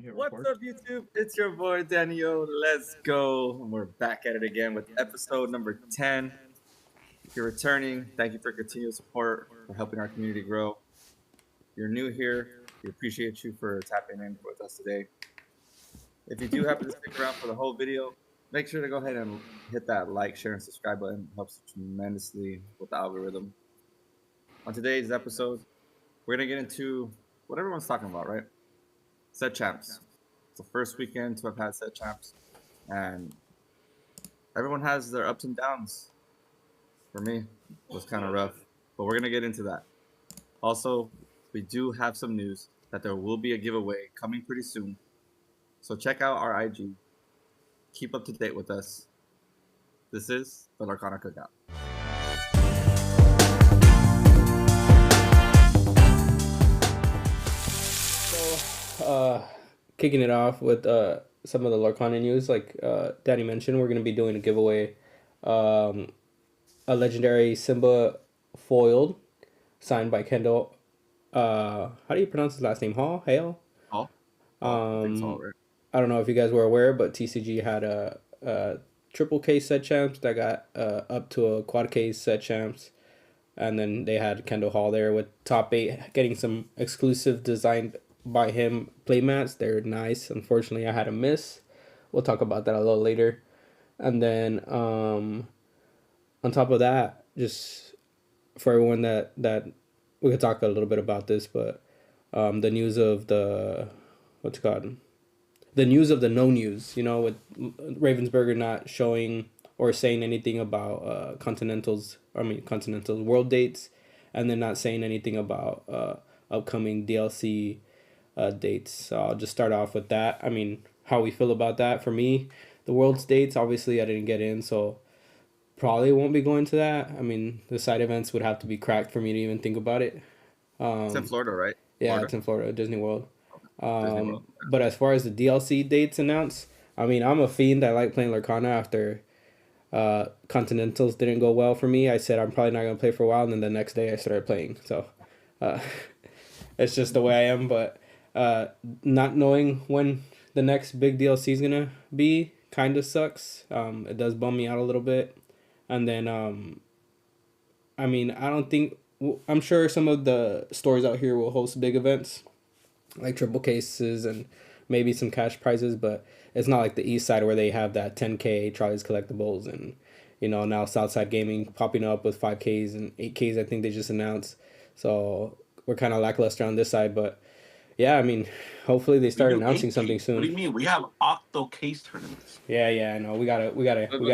Hit What's record. up, YouTube? It's your boy Daniel. Let's go. We're back at it again with episode number 10. If you're returning, thank you for continued support, for helping our community grow. If you're new here, we appreciate you for tapping in with us today. If you do happen to stick around for the whole video, make sure to go ahead and hit that like, share, and subscribe button. It helps tremendously with the algorithm. On today's episode, we're going to get into what everyone's talking about, right? Set champs. It's the first weekend to have had set champs, and everyone has their ups and downs. For me, it was kind of rough, but we're gonna get into that. Also, we do have some news that there will be a giveaway coming pretty soon. So check out our IG. Keep up to date with us. This is the Lorcana Cookout. Kicking it off with some of the Lorcana news, like Danny mentioned, we're going to be doing a giveaway. Um, a legendary Simba foiled, signed by Kendall. How do you pronounce his last name? Hale? Oh, I think it's all right. I don't know if you guys were aware, but TCG had a triple case set champs that got up to a quad case set champs. And then they had Kendall Hall there with top 8 getting some exclusive designed by him playmats. They're nice. Unfortunately, I had a miss. We'll talk about that a little later. And then on top of that, just for everyone that we could talk a little bit about this, but the news of the what's it called? The news of the no news, with Ravensburger not showing or saying anything about Continental's world dates, and then not saying anything about upcoming DLC dates. So I'll just start off with that. I mean, how we feel about that. For me, the world's dates, obviously I didn't get in, so probably won't be going to that. I mean, the side events would have to be cracked for me to even think about it. It's in Florida, right? Yeah, Florida, it's in Florida, Disney World. Disney World. But as far as the DLC dates announced, I mean, I'm a fiend. I like playing Lorcana after Continentals didn't go well for me. I said I'm probably not going to play for a while, and then the next day I started playing. So uh, it's just the way I am. But not knowing when the next big DLC is going to be kind of sucks. It does bum me out a little bit. And then, I mean, I don't think. I'm sure some of the stores out here will host big events like triple cases and maybe some cash prizes, but it's not like the east side where they have that 10K Charlie's collectibles and now Southside Gaming popping up with 5Ks and 8Ks. I think they just announced, so we're kind of lackluster on this side. But yeah, I mean, hopefully they start announcing something soon. What do you mean? We have octo case tournaments. Yeah, I know. We gotta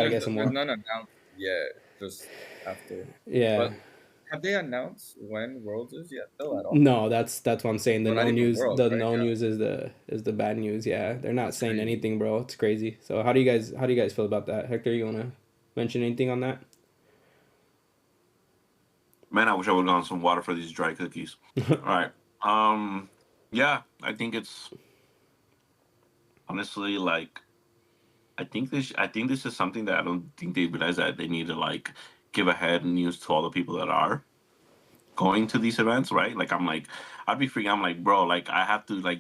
get some more. There's none announced yet. Just after. Yeah. But have they announced when Worlds is yet? Though at all? No, that's what I'm saying. The Well, not no even news, Worlds, the right? no Yeah. news is the bad news. Yeah, they're not saying crazy. anything, bro. It's crazy. So how do you guys feel about that? Hector, you wanna mention anything on that? Man, I wish I would have gone some water for these dry cookies. All right. Yeah, I think it's honestly like I think this is something that I don't think they realize that they need to like give ahead news to all the people that are going to these events, right? Like I'd be freaking. I'm like, bro, like I have to like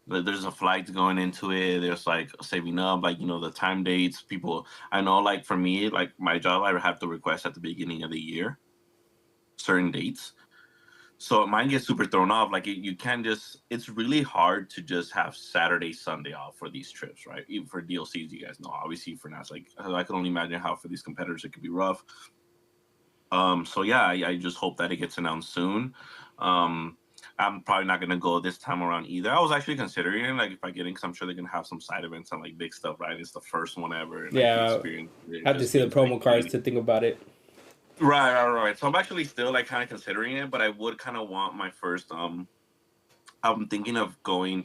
there's a flight going into it. There's like saving up, like the time dates. People, I know, like for me, like my job, I have to request at the beginning of the year certain dates. So mine gets super thrown off. Like you can't just. It's really hard to just have Saturday, Sunday off for these trips, right? Even for DLCs, you guys know. Obviously, for now, it's like I can only imagine how for these competitors it could be rough. So yeah, I just hope that it gets announced soon. I'm probably not gonna go this time around either. I was actually considering it, like if I get in, because I'm sure they're gonna have some side events and like big stuff, right? It's the first one ever, and Yeah, like the experience. I have to see the promo cards to think about it. Right. So I'm actually still like kind of considering it, but I would kind of want my first. I'm thinking of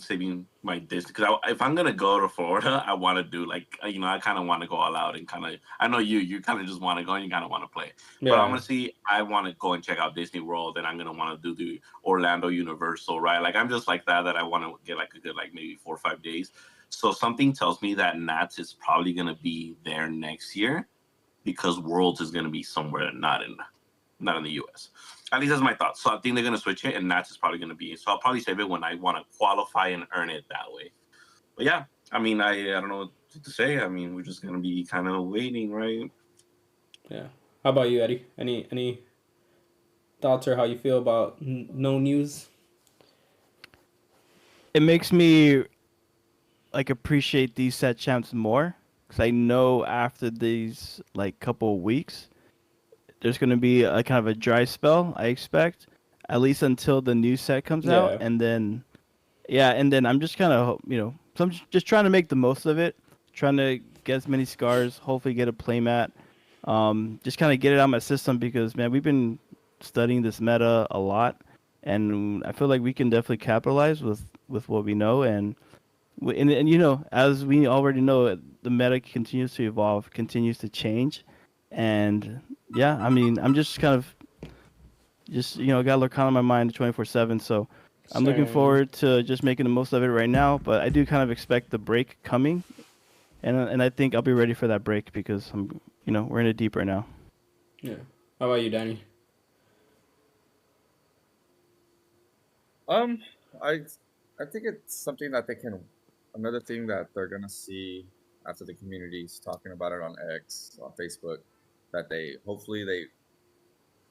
saving my distance because if I'm gonna go to Florida, I want to do like I kind of want to go all out and kind of. I know you kind of just want to go and you kind of want to play, Yeah. but I'm gonna see. I want to go and check out Disney World, and I'm gonna want to do the Orlando Universal, right? Like I'm just like that. That I want to get like a good like maybe 4 or 5 days. So something tells me that Nats is probably gonna be there next year because Worlds is gonna be somewhere not in the U.S. At least that's my thoughts. So I think they're gonna switch it, and that's probably gonna be. So I'll probably save it when I want to qualify and earn it that way. But yeah, I mean, I don't know what to say. I mean, we're just gonna be kind of waiting, right? Yeah. How about you, Eddie? Any thoughts or how you feel about no news? It makes me like appreciate these set champs more because I know after these like couple of weeks, there's gonna be a kind of a dry spell. I expect at least until the new set comes out, Yeah. and then and then I'm just kind of so I'm just trying to make the most of it, trying to get as many scars, hopefully get a playmat, just kind of get it out of my system because man, we've been studying this meta a lot, and I feel like we can definitely capitalize with what we know and as we already know, the meta continues to evolve, continues to change, and yeah, I mean, I'm just kind of got Lorcana on my mind 24/7, so I'm looking Same. forward to just making the most of it right now. But I do kind of expect the break coming, and I think I'll be ready for that break because we're in it deep right now. Yeah. How about you, Danny? I think it's something that they can. Another thing that they're gonna see after the community's talking about it on X, on Facebook, that they hopefully they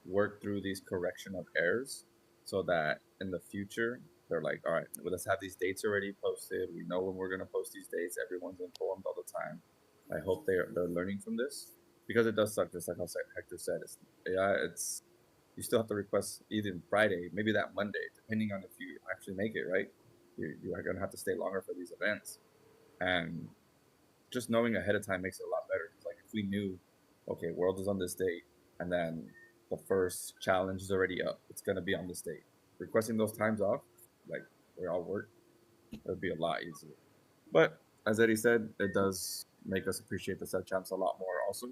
work through these correction of errors, so that in the future they're like, all right, well, let's have these dates already posted. We know when we're gonna post these dates. Everyone's informed all the time. I hope they're learning from this because it does suck. Just like how Hector said, it's you still have to request either Friday, maybe that Monday, depending on if you actually make it, right? You are going to have to stay longer for these events. And just knowing ahead of time makes it a lot better. Like if we knew, okay, World is on this date, and then the first challenge is already up, it's going to be on this date. Requesting those times off, like we all work, it would be a lot easier. But as Eddie said, it does make us appreciate the set champs a lot more also.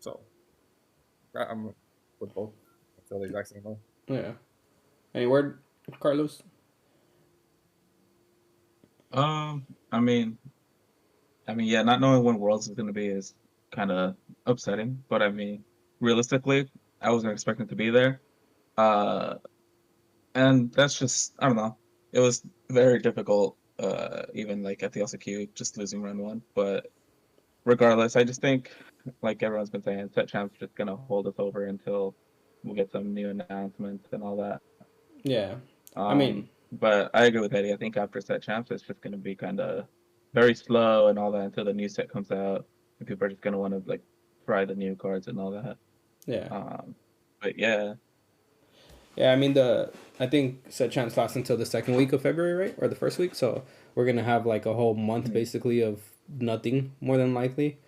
So I'm with both. I feel the exact same way. Yeah. Any word, Carlos? I mean, yeah, not knowing when Worlds is gonna be is kind of upsetting. But I mean, realistically, I wasn't expecting to be there. And that's just, I don't know. It was very difficult. Even like at the LCQ, just losing round one. But regardless, I just think, like everyone's been saying, set champs just gonna hold us over until we get some new announcements and all that. Yeah. I mean, but I agree with Eddie. I think after set champs, it's just going to be kind of very slow and all that until the new set comes out, and people are just going to want to like try the new cards and all that. yeah. But yeah. Yeah, I mean I think set champs lasts until the second week of February, right, or the first week. So we're gonna have like a whole month basically of nothing, more than likely,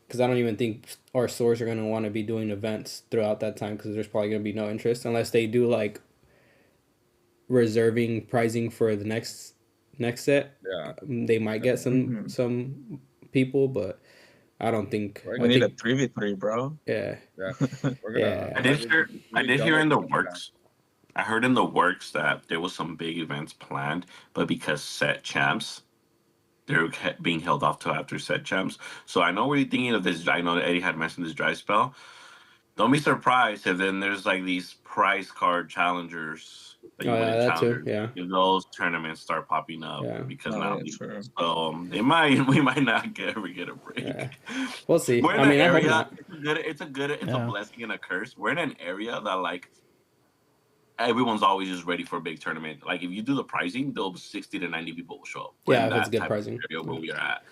because I don't even think our stores are gonna want to be doing events throughout that time because there's probably gonna be no interest unless they do like reserving pricing for the next set. Yeah, They might get some people, but I don't think. Right. We need a 3v3, bro. Yeah. yeah. We're gonna. Yeah. I did hear in the works. I heard in the works that there was some big events planned, but because set champs, they're being held off till after set champs. So I know what you're thinking of this. I know that Eddie had mentioned this dry spell. Don't be surprised if then there's like these prize card challengers that you wouldn't that challenge. too. Yeah. If those tournaments start popping up Yeah. because Oh, now yeah, true. so we might not ever get a break. Yeah. We'll see. We're in I an mean, I hope area. not. It's a Yeah. blessing and a curse. We're in an area that like everyone's always just ready for a big tournament. Like if you do the pricing, there'll be 60 to 90 people will show up. We're Yeah, in if it's that good type pricing. of area where we are at.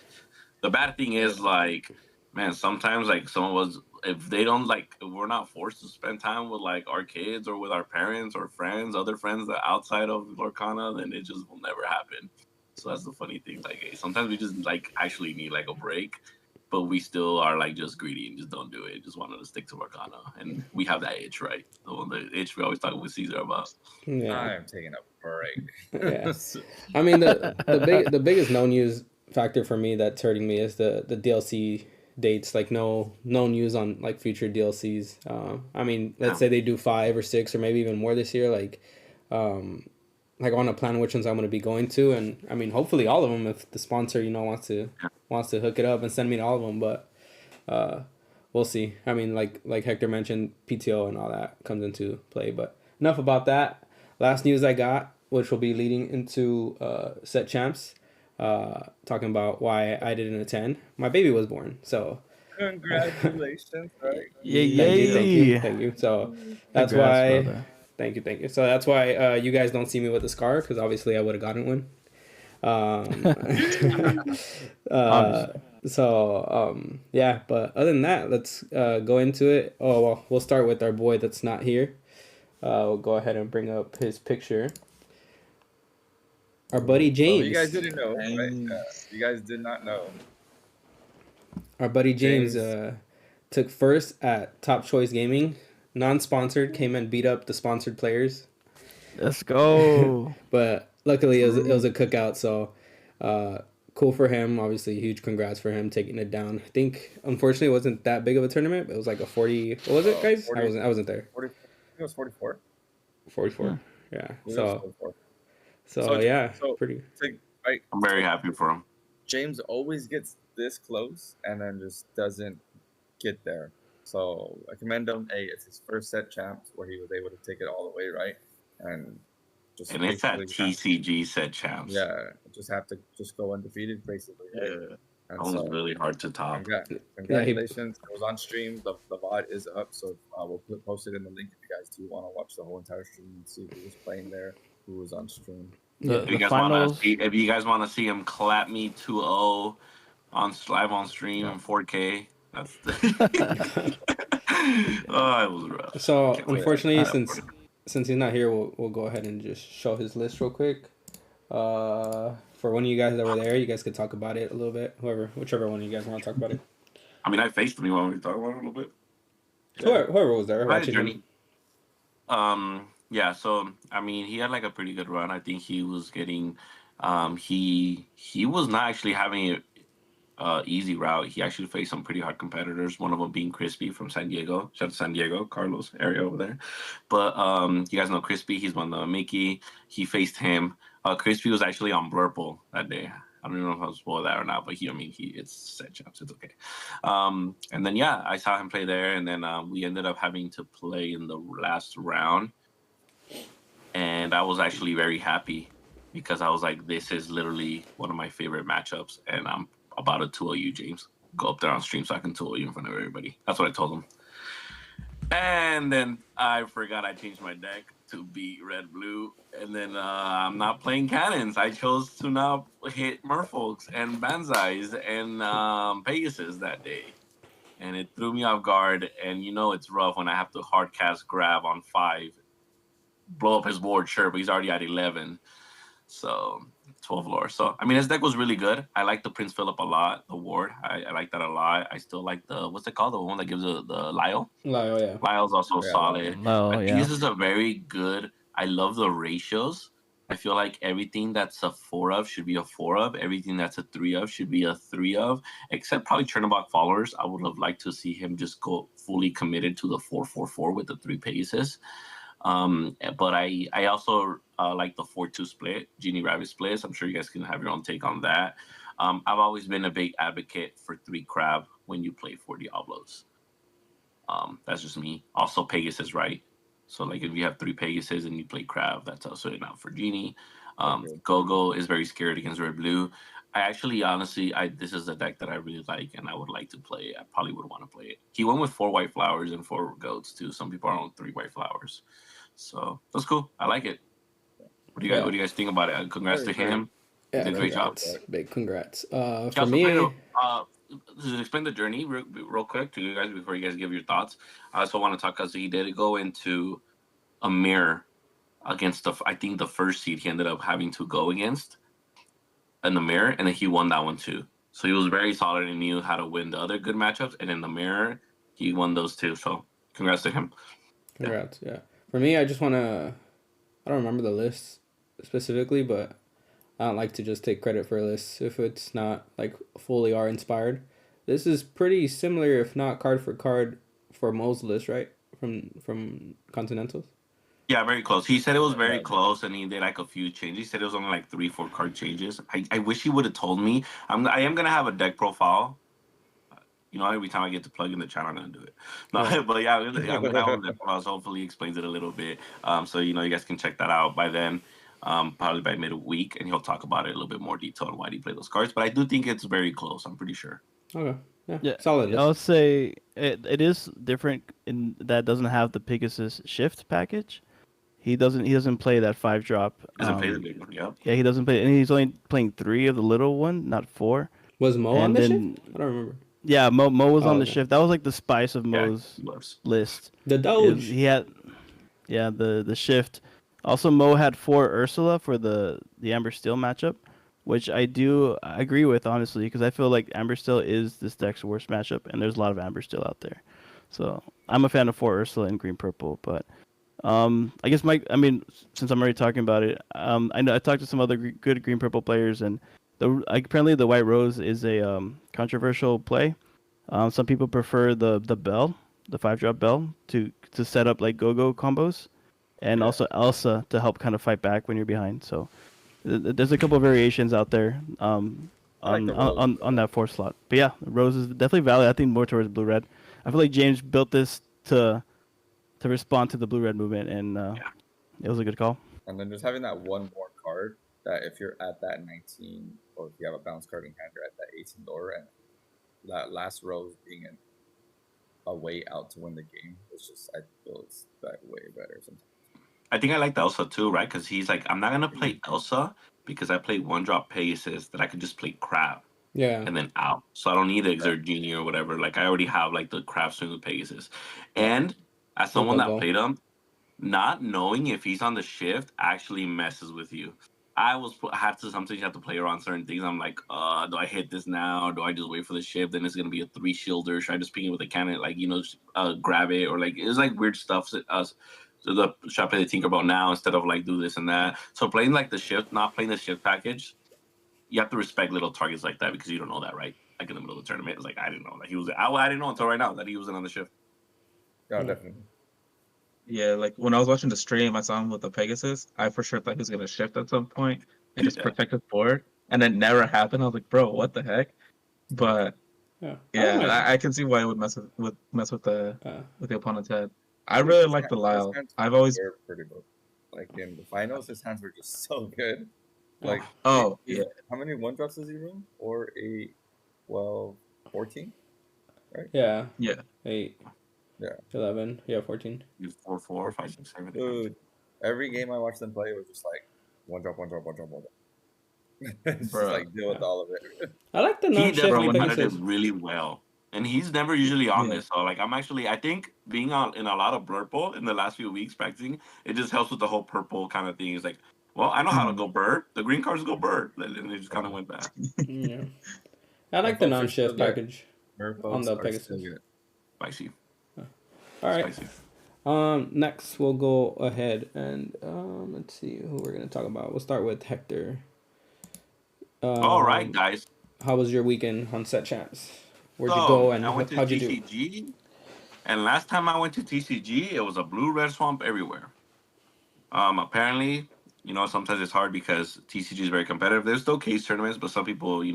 The bad thing is like, man, sometimes like some of us, if they don't like, if we're not forced to spend time with like our kids or with our parents or friends, other friends that outside of Lorcana, then it just will never happen. So that's the funny thing. Like, hey, sometimes we just like actually need like a break, but we still are like just greedy and just don't do it. Just wanted to stick to Lorcana, and we have that itch, right? The itch we always talk with Cesar about. Yeah. I am taking a break. Yeah. I mean, the biggest no news factor for me that's hurting me is the DLC dates. Like no news on like future DLCs. I mean, let's say they do 5 or 6 or maybe even more this year. Like I want to plan which ones I'm going to be going to, and I mean, hopefully all of them if the sponsor wants to hook it up and send me to all of them. But we'll see. I mean, like Hector mentioned, PTO and all that comes into play. But enough about that. Last news I got, which will be leading into set champs, talking about why I didn't attend. My baby was born, so Congratulations, right? Yay, thank you. So that's Congrats, why. brother. Thank you. So that's why you guys don't see me with the scar, because obviously I would have gotten one. Obviously. Yeah, but other than that, let's go into it. Oh well, we'll start with our boy that's not here. We'll go ahead and bring up his picture. Our buddy James. So you guys didn't know, right? Nice. You guys did not know. Our buddy James, James. took first at Top Choice Gaming, non-sponsored, came and beat up the sponsored players. Let's go. But luckily it was a cookout, so cool for him. Obviously, huge congrats for him taking it down. I think unfortunately it wasn't that big of a tournament. But it was like a 40. What was it, guys? 40, I wasn't there. 40, I think it was 44. 44. Yeah. I think it was So 44. yeah, so pretty. Right, I'm very happy for him. James always gets this close and then just doesn't get there. So I commend him. Hey, it's his first set champs where he was able to take it all the way, right? And just And it's at basically TCG set champs. just have to just go undefeated basically. Right? Yeah. And That was really hard to top. congratulations. It was on stream. The VOD is up, so we'll post it in the link if you guys do want to watch the whole entire stream and see who was playing there, who was on stream. The, If you the guys finals. want to see him clap me 2-0 on live on stream in 4K, that's the oh, it was rough. So Can't wait. unfortunately, since he's not here, we'll go ahead and just show his list real quick. For one of you guys that were there, you guys could talk about it a little bit. Whichever one of you guys want to talk about it. I mean, I faced him. You want me to talk about it a little bit? Whoever was there Right, watching journey. him. Yeah, so I mean, he had like a pretty good run. I think he was getting he was not actually having a easy route. He actually faced some pretty hard competitors, one of them being Crispy from San Diego. Shout out to San Diego, Carlos area over there. But you guys know Crispy, he's won the Mickey. He faced him. Crispy was actually on Blurple that day. I don't know if I'll spoil that or not, but it's set champs. It's okay. And then yeah, I saw him play there, and then we ended up having to play in the last round. And I was actually very happy because I was like, this is literally one of my favorite matchups, and I'm about to 2-0 you, James. Go up there on stream so I can 2-0 you in front of everybody. That's what I told him. And then I forgot I changed my deck to beat red blue, and then I'm not playing cannons. I chose to not hit Merfolks and Banzais and Pegasus that day, and it threw me off guard. And you know it's rough when I have to hard cast grab on 5, blow up his board, sure, but he's already at 11, so 12 lore. So I mean, his deck was really good. I like the Prince Philip a lot, the ward. I like that a lot. I still like the what's it called, the one that gives the Lyle. Lyle, yeah. Lyle's also solid. Oh, I think yeah. this is a very good. I love the ratios. I feel like everything that's a 4 of should be a 4 of. Everything that's a 3 of should be a 3 of, except probably Chernobog followers. I would have liked to see him just go fully committed to the 4-4-4 with the 3 Pegasus. But I also like the 4-2 split, Genie Rabbit splits. I'm sure you guys can have your own take on that. I've always been a big advocate for 3 Crab when you play 4 Diablos. That's just me. Also Pegasus, right? So like if you have 3 Pegasus and you play Crab, that's also enough for Genie. Gogo is very scared against red blue. I actually, honestly, this is a deck that I really like and I would like to play. I probably would want to play it. He went with 4 white flowers and 4 goats too. Some people are on 3 white flowers. So that's cool. I like it. What do you guys think about it? Congrats to him. Yeah, Did a great job. Big congrats. Can For also me, to explain the journey real quick to you guys before you guys give your thoughts. I also want to talk because he did go into a mirror against I think the first seed he ended up having to go against in the mirror, and then he won that one too. So he was very solid and knew how to win the other good matchups, and in the mirror he won those too. So congrats to him. Congrats, yeah. For me, I just want to, I don't remember the list specifically, but I don't like to just take credit for a list if it's not like fully R inspired. This is pretty similar, if not card for card, for Mo's list, right? From Continentals. Yeah, very close. He said it was very close, and he did like a few changes. He said it was only like 3-4 card changes. I wish he would have told me. I am gonna have a deck profile every time I get to plug in the channel, I'm gonna do it. No, Yeah. but yeah, I'm gonna have that clause. Hopefully, explains it a little bit. So you guys can check that out by then. Probably by midweek, and he'll talk about it a little bit more detail on why he played those cards. But I do think it's very close. I'm pretty sure. Okay. Yeah. Yeah, Solid I'll list. say it is different in that it doesn't have the Pegasus shift package. He doesn't play that 5 drop. Doesn't play the big one. Yep. Yeah, he doesn't play, and he's only playing 3 of the little one, not 4. Was Mo on And the then shift? I don't remember. yeah, Mo was Oh, on the okay. shift. That was like the spice of Yeah, Mo's he was. list. The Is Doge. he had the shift. Also, Mo had 4 Ursula for the Amber Steel matchup, which I agree with honestly because I feel like Amber Steel is this deck's worst matchup, and there's a lot of Amber Steel out there. So I'm a fan of 4 Ursula and green purple, but I guess since I'm already talking about it, I know I talked to some other good green purple players, and apparently the White Rose is a controversial play. Some people prefer the bell, the 5-drop bell, to set up like go combos, and also Elsa to help kind of fight back when you're behind. So there's a couple of variations out there I like on the Rose. on that 4 slot. But yeah, Rose is definitely valid. I think more towards blue red. I feel like James built this to respond to the blue red movement, and Yeah. it was a good call. And then just having that one more card that if you're at that 19 or if you have a bounce card in hand, you're at that 18 door, and that last Rose being a way out to win the game. It's just, I feel it's that way better sometimes. I think I like the Elsa too, right? Because he's like, I'm not gonna play Elsa because I play 1-drop Pegasus that I could just play crab Yeah. and then out. So I don't need the Exert Genie or whatever. Like I already have like the crab swing with Pegasus. And as someone that played him, not knowing if he's on the shift actually messes with you. I had to sometimes you have to play around certain things. I'm like, do I hit this now? Or do I just wait for the shift? Then it's gonna be a 3 shielder. Should I just ping it with a cannon? Like grab it or like it's like weird stuff. So should I play the Tinkerbell now instead of like do this and that? So playing like the shift, not playing the shift package, you have to respect little targets like that because you don't know that, right? Like in the middle of the tournament, it's like I didn't know that he was. I didn't know until right now that he wasn't on the shift. Yeah, definitely. Yeah, like when I was watching the stream, I saw him with the Pegasus. I for sure thought he was gonna shift at some point and just Yeah. protect his board, and it never happened. I was like, bro, what the heck? But Yeah. yeah, I can see why it would mess with the opponent's head. I Dude, really his like the his Lyle. hands I've always were pretty good. Like in the finals, his hands were just so good. Like, yeah. how many 1-drops does he run? 4, 8, 12, 14? Yeah. Yeah. 8. Yeah. 11. Yeah, 14. He's 4-4, 5, 6, 7. Dude, every game I watched them play, it was just like 1-drop, 1-drop, 1-drop, 1-drop. It's just Bruh. like deal with all of it. I like the He non-shift definitely handled it Pegasus. really well. And he's never usually on Yeah. this. So like I think being on in a lot of purple in the last few weeks practicing, it just helps with the whole purple kind of thing. It's like, well, I know how to go bird. The green cards go bird. And it just kind of went back. Yeah. I like the folks are non-shift still good. package. Nerf On folks the are Pegasus. still good. Spicy. All right. Spicy. Next we'll go ahead and let's see who we're gonna talk about. We'll start with Hector. All right, guys. How was your weekend on Set Champs? Where'd you So, go and I went to how'd you do? TCG, and last time I went to TCG, it was a blue-red swamp everywhere. Apparently, sometimes it's hard because TCG is very competitive. There's still case tournaments, but some people, we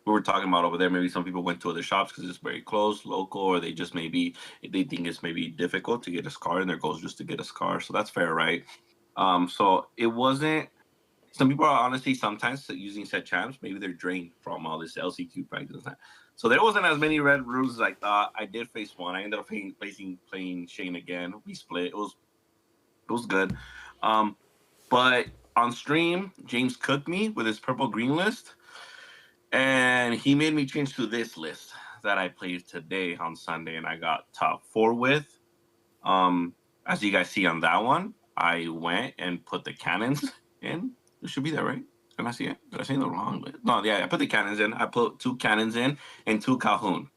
were talking about over there, maybe some people went to other shops because it's very close, local, or they just they think it's maybe difficult to get a scar, and their goal is just to get a scar. So that's fair, right? So it wasn't. Some people are honestly sometimes using set champs. Maybe they're drained from all this LCQ practice. So there wasn't as many red rules as I thought. I did face one. I ended up playing Shane again. We split. It was good. But on stream, James cooked me with his purple green list, and he made me change to this list that I played today on Sunday, and I got top 4 with. As you guys see on that one, I went and put the cannons in. It should be there, right? Can I see it? Did I say the wrong list? No, yeah, I put the cannons in. I put 2 cannons in and 2 Calhoun.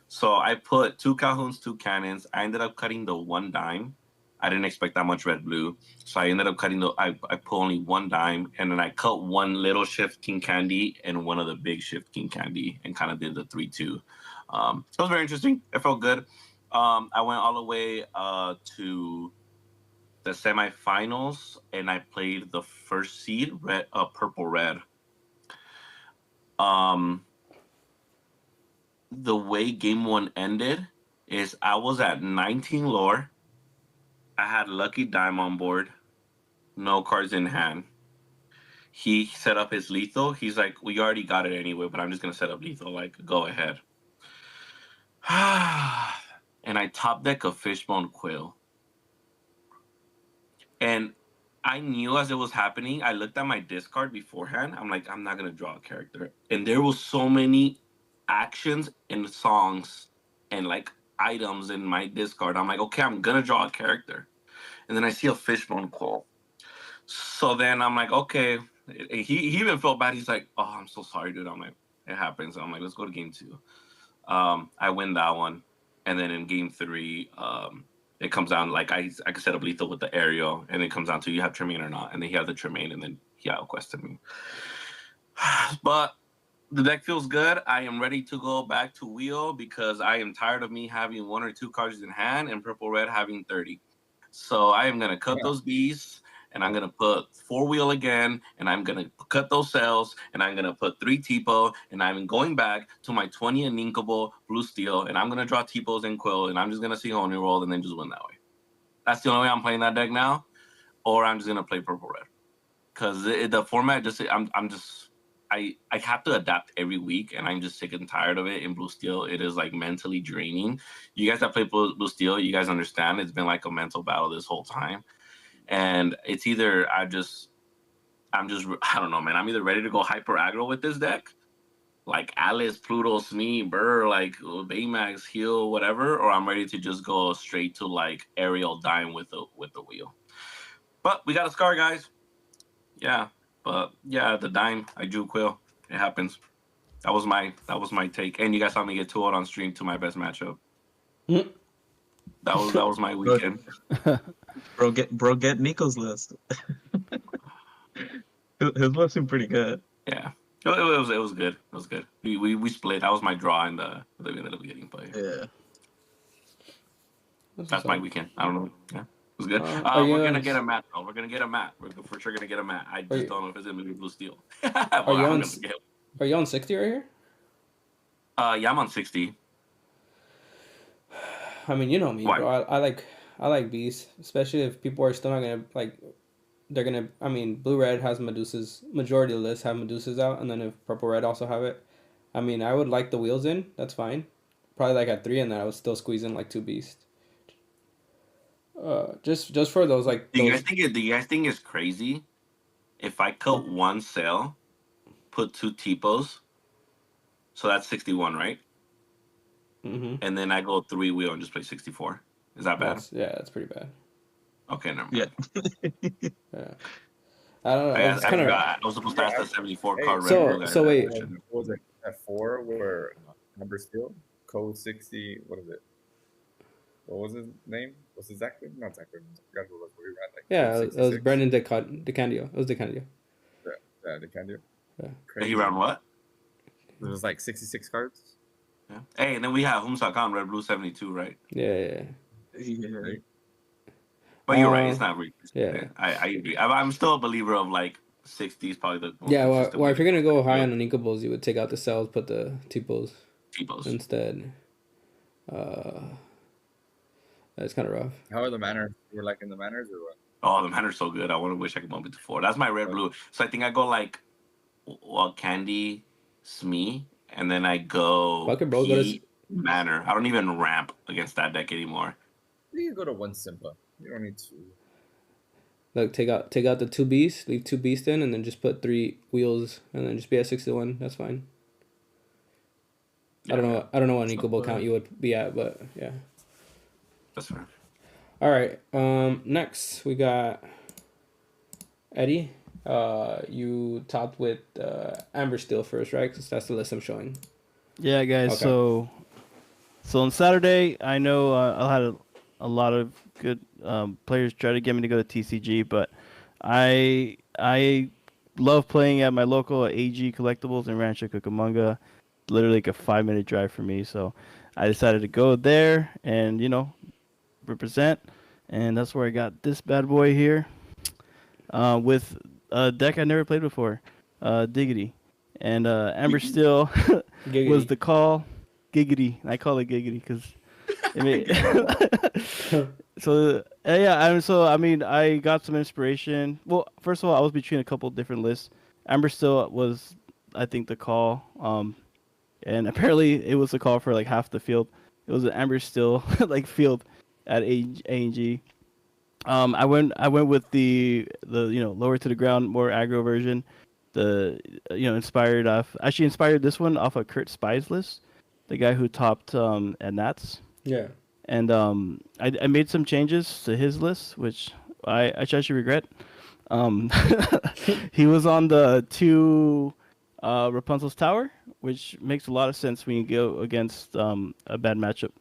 So I put 2 Calhouns, 2 cannons. I ended up cutting the 1 dime. I didn't expect that much red blue. So I ended up cutting I put only 1 dime, and then I cut 1 little shift king candy and 1 of the big shift king candy and kind of did the 3-2. So it was very interesting. It felt good. I went all the way to the semifinals, and I played the first seed, purple red. the way game one ended is I was at 19 lore. I had Lucky Dime on board, no cards in hand. He set up his lethal. He's like, we already got it anyway, but I'm just gonna set up lethal. Like, go ahead. And I top deck a Fishbone Quill. And I knew as it was happening, I looked at my discard beforehand. I'm like, I'm not gonna draw a character. And there was so many actions and songs and like items in my discard. I'm like, okay, I'm gonna draw a character. And then I see a Fishbone Quill. So then I'm like, okay. He even felt bad. He's like, oh, I'm so sorry, dude. I'm like, it happens. I'm like, let's go to game two. I win that one. And then in game three, it comes down like I could set up lethal with the aerial, and it comes down to you have Tremaine or not. And then he had the Tremaine, and then he outquested me. But the deck feels good. I am ready to go back to wheel because I am tired of me having 1 or 2 cards in hand and purple red having 30. So I am gonna cut those beasts, and I'm gonna put 4 wheel again, and I'm gonna cut those cells, and I'm gonna put 3 Tipo, and I'm going back to my 20 uninkable blue steel, and I'm gonna draw Tipos and Quill, and I'm just gonna see Honey Roll and then just win that way. That's the only way I'm playing that deck now, or I'm just gonna play purple red, because the format just I have to adapt every week, and I'm just sick and tired of it. In blue steel, it is like mentally draining. You guys that play blue steel, you guys understand it's been like a mental battle this whole time. And it's either I don't know, man. I'm either ready to go hyper aggro with this deck, like Alice, Pluto, Smee, Burr, like Baymax, Heal, whatever, or I'm ready to just go straight to like Ariel dying with the wheel. But we got a Scar, guys. Yeah, but yeah, the dime I drew Quill. It happens. That was my take. And you guys saw me get 2-0 on stream to my best matchup. Mm. That was my weekend. Bro, get Nico's list. His list seemed pretty good. Yeah, it was good. It was good. We split. That was my draw in the we ended up getting played. Yeah. That's my weekend. I don't know. Yeah, it was good. We're gonna get a mat though. We're gonna get a mat. We're for sure gonna get a mat. I just don't know if it's gonna be blue steel. Are you on 60 right here? Yeah, I'm on 60. I mean, you know me, Why? bro. I like beasts, especially if people are still not gonna like. They're gonna. I mean, blue red has Medusas. Majority of the lists have Medusas out, and then if purple red also have it, I mean, I would like the wheels in. That's fine. Probably like at 3, and then I would still squeeze in like 2 beasts. Just for those like. Do you guys think it's crazy if I cut 1 cell, put 2 Tipos, so that's 61, right? Mm-hmm. And then I go 3 wheel and just play 64. Is that bad? That's pretty bad. Okay, never mind. Yeah. I don't know. I was supposed to ask the 74 card. So wait. What was it? At 4 where number still code 60. What is it? What was his name? What's his exact name? Not exact name. I forgot who it was. But we ran like yeah, it was Brendan DeCandio. It was DeCandio. Yeah, DeCandio. Yeah. He ran what? It was like 66 cards. Yeah. Hey, and then we have Humsakan, Red Blue 72, right? Yeah. Right. But you're right. It's not really. Yeah. I agree. I'm still a believer of like 60 is probably the most well, if you're gonna go high on the Inkables, you would take out the cells, put the Tipos instead. That's kind of rough. How are the manners? You were like in the manners or what? Oh, the manner's so good. I wish I could bump it to 4. That's my red blue. So I think I go like, Candy, Smee, and then I go Manner. I don't even ramp against that deck anymore. You can go to 1 Simpa. You don't need to. Look, take out the 2 beasts, leave 2 beasts in, and then just put 3 wheels, and then just be at 61. That's fine. Yeah. I don't know what equal count you would be at, but yeah. That's fine. All right. Next we got Eddie. You topped with Amber Steel first, right? Because that's the list I'm showing. Yeah, guys. Okay. So on Saturday, I know I had a lot of good players try to get me to go to TCG, but I love playing at my local AG Collectibles in Rancho Cucamonga. Literally like a 5-minute drive for me, so I decided to go there and represent, and that's where I got this bad boy here with a deck I never played before, Diggity, and Amber Steel was the call. giggity. I call it giggity because it so yeah. I mean, I got some inspiration. Well, first of all, I was between a couple different lists. Amber Still was, I think, the call. And apparently it was a call for like half the field. It was an Amber Still like field at A&G. I went with the lower to the ground, more aggro version. The inspired this one off of Kurt Spy's list, the guy who topped at Nats. Yeah. And I made some changes to his list, which I actually regret. Um, he was on the 2 Rapunzel's Tower, which makes a lot of sense when you go against a bad matchup,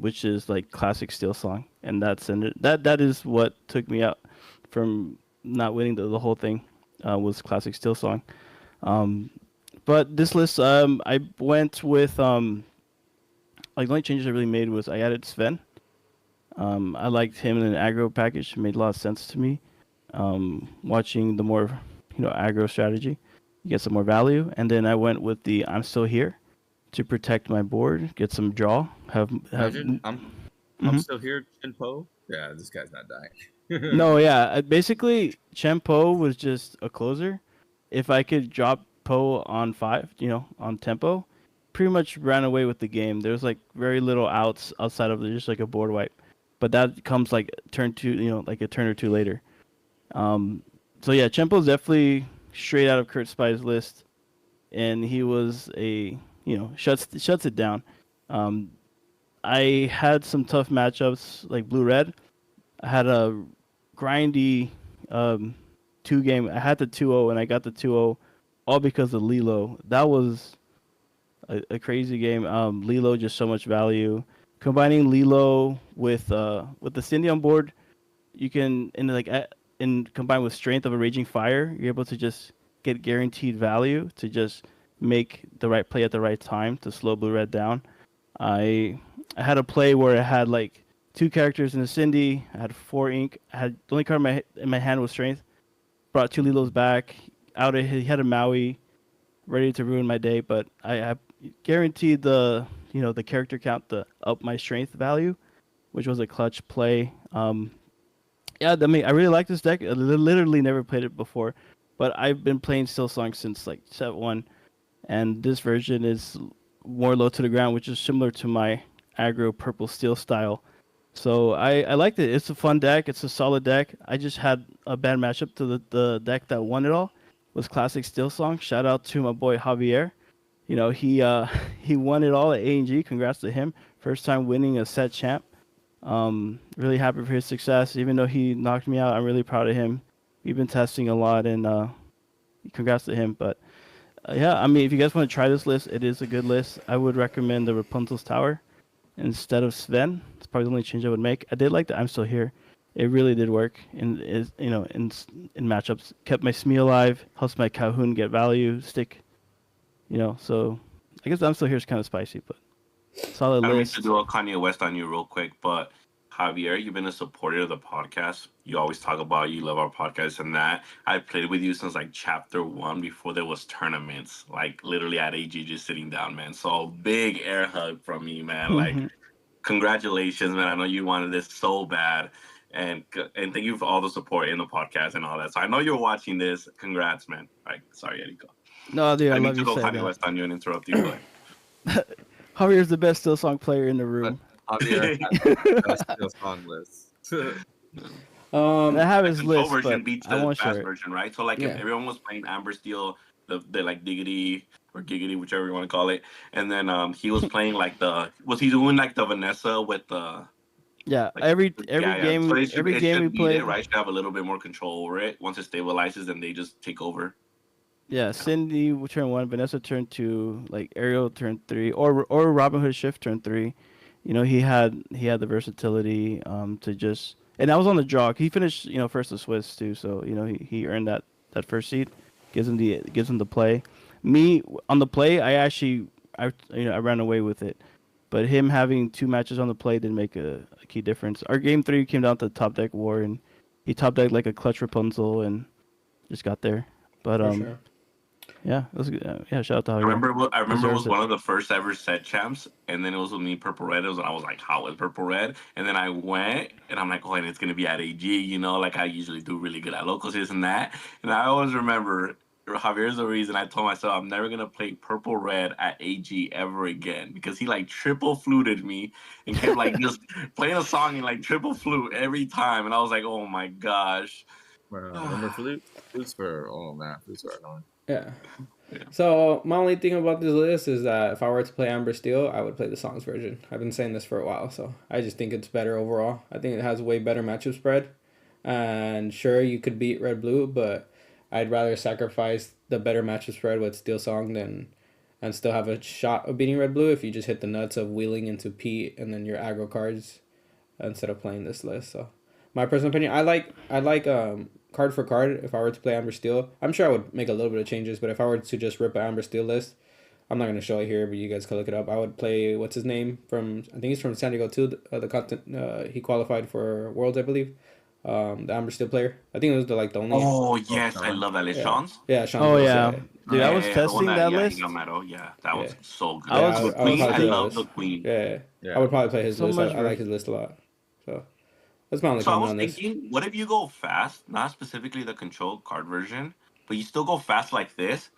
which is like classic Steel Song, and that is what took me out from not winning the whole thing, was classic Steel Song. But this list, I went with like the only changes I really made was I added Sven. I liked him in an aggro package; it made a lot of sense to me. Watching the more aggro strategy, you get some more value. And then I went with the I'm Still Here to protect my board, get some draw. Imagine, I'm Mhm. still here, Chinpo. Yeah, this guy's not dying. No, yeah. Basically, Chempo was just a closer. If I could drop Po on 5, on tempo, pretty much ran away with the game. There's like very little outs outside of just like a board wipe, but that comes like turn 2, like a turn or two later. So yeah, Chempo's definitely straight out of Kurt Spy's list, and he was shuts it down. Um, I had some tough matchups like blue red. I had a grindy 2 game. I had the 2-0 and I got the 2-0 all because of Lilo. That was a crazy game. Lilo just so much value. Combining Lilo with the Cindy on board, you can and combined with strength of a Raging Fire, you're able to just get guaranteed value to just make the right play at the right time to slow blue red down. I had a play where I had like 2 characters in a Cindy. I had 4 ink. I had the only card in my hand was strength. Brought 2 Lilos back. He had a Maui, ready to ruin my day. But I guaranteed the character count to up my strength value, which was a clutch play. Yeah, I mean, I really like this deck. I literally never played it before, but I've been playing Steel Song since like set 1, and this version is more low to the ground, which is similar to my aggro purple steel style. So I liked it. It's a fun deck. It's a solid deck. I just had a bad matchup to the deck that won it all. Was classic Steel Song. Shout out to my boy Javier. He he won it all at A&G. Congrats to him. First time winning a set champ. Really happy for his success. Even though he knocked me out, I'm really proud of him. We've been testing a lot, and congrats to him. But yeah, I mean, if you guys want to try this list, it is a good list. I would recommend the Rapunzel's Tower instead of Sven. It's probably the only change I would make. I did like the I'm Still Here. It really did work in matchups. Kept my Smee alive. Helps my Calhoun get value. Stick. So I guess the I'm Still Here is kind of spicy, but solid I don't mean list. to do a Kanye West on you real quick, but Javier, you've been a supporter of the podcast. You always talk about you love our podcast and that. I played with you since like chapter 1 before there was tournaments, like literally at AG just sitting down, man. So big air hug from me, man. Like congratulations, man. I know you wanted this so bad. And thank you for all the support in the podcast and all that. So I know you're watching this. Congrats, man. Like, sorry, Eddie. Go. No, dude, I I need love to you go saying Kanye that. West on you and interrupt you, but Javier's the best Steel Song player in the room. Javier has the Steel Song list. I have his control list, version but beats I the won't share fast it. version, right? So like Yeah. if everyone was playing Amber Steel, the like Diggity or Giggity, whichever you want to call it, and then he was playing like was he doing like the Vanessa with the Yeah, like every yeah. game So every it game we should beat it, played. right? Should have a little bit more control over it. Once it stabilizes, then they just take over. Yeah, Cindy turn 1, Vanessa turn 2, like Ariel turn 3, or Robin Hood Shift turn 3. He had the versatility to just, and that was on the draw. He finished first to Swiss too, so he earned that first seed. Gives him the play. Me on the play, I ran away with it, but him having 2 matches on the play did make a key difference. Our game 3 came down to top deck war, and he top decked like a clutch Rapunzel and just got there. But For sure. Yeah, that was good. Yeah, shout out to I Javier. remember. I remember it was Deserves it. one of the first ever set champs, and then it was with me Purple Red. It was, and I was like, "How is Purple Red?" And then I went, and I'm like, "Oh, and it's gonna be at AG." You know, like I usually do really good at locals, this and that. And I always remember Javier's the reason I told myself I'm never gonna play Purple Red at AG ever again because he like triple fluted me and kept like just playing a song and like triple flute every time, and I was like, "Oh my gosh." Remember flute? Flutes for flutes are annoying. Yeah. Yeah. So my only thing about this list is that if I were to play Amber Steel, I would play the songs version. I've been saying this for a while, so I just think it's better overall. I think it has way better matchup spread, and sure you could beat Red Blue, but I'd rather sacrifice the better matchup spread with Steel Song than and still have a shot of beating Red Blue if you just hit the nuts of wheeling into Pete and then your aggro cards instead of playing this list. So my personal opinion, I like card for card. If I were to play Amber Steel, I'm sure I would make a little bit of changes. But if I were to just rip an Amber Steel list, I'm not gonna show it here, but you guys can look it up. I would play what's his name from I think he's from San Diego too. The content he qualified for Worlds, I believe. The Amber Steel player. I think it was the only. Oh yes, I love that list, Yeah. Sean's. Yeah, Sean. Oh Lewis, yeah, dude, I was the testing one that yeah, list. He got medal. Yeah, that was Yeah. so good. I was- the I would Queen. probably I play that love list. the Queen. Yeah. I would probably play his So list. much I like his list a lot. So that's my only So I comment was on this. thinking, what if you go fast, not specifically the controlled card version, but you still go fast like this,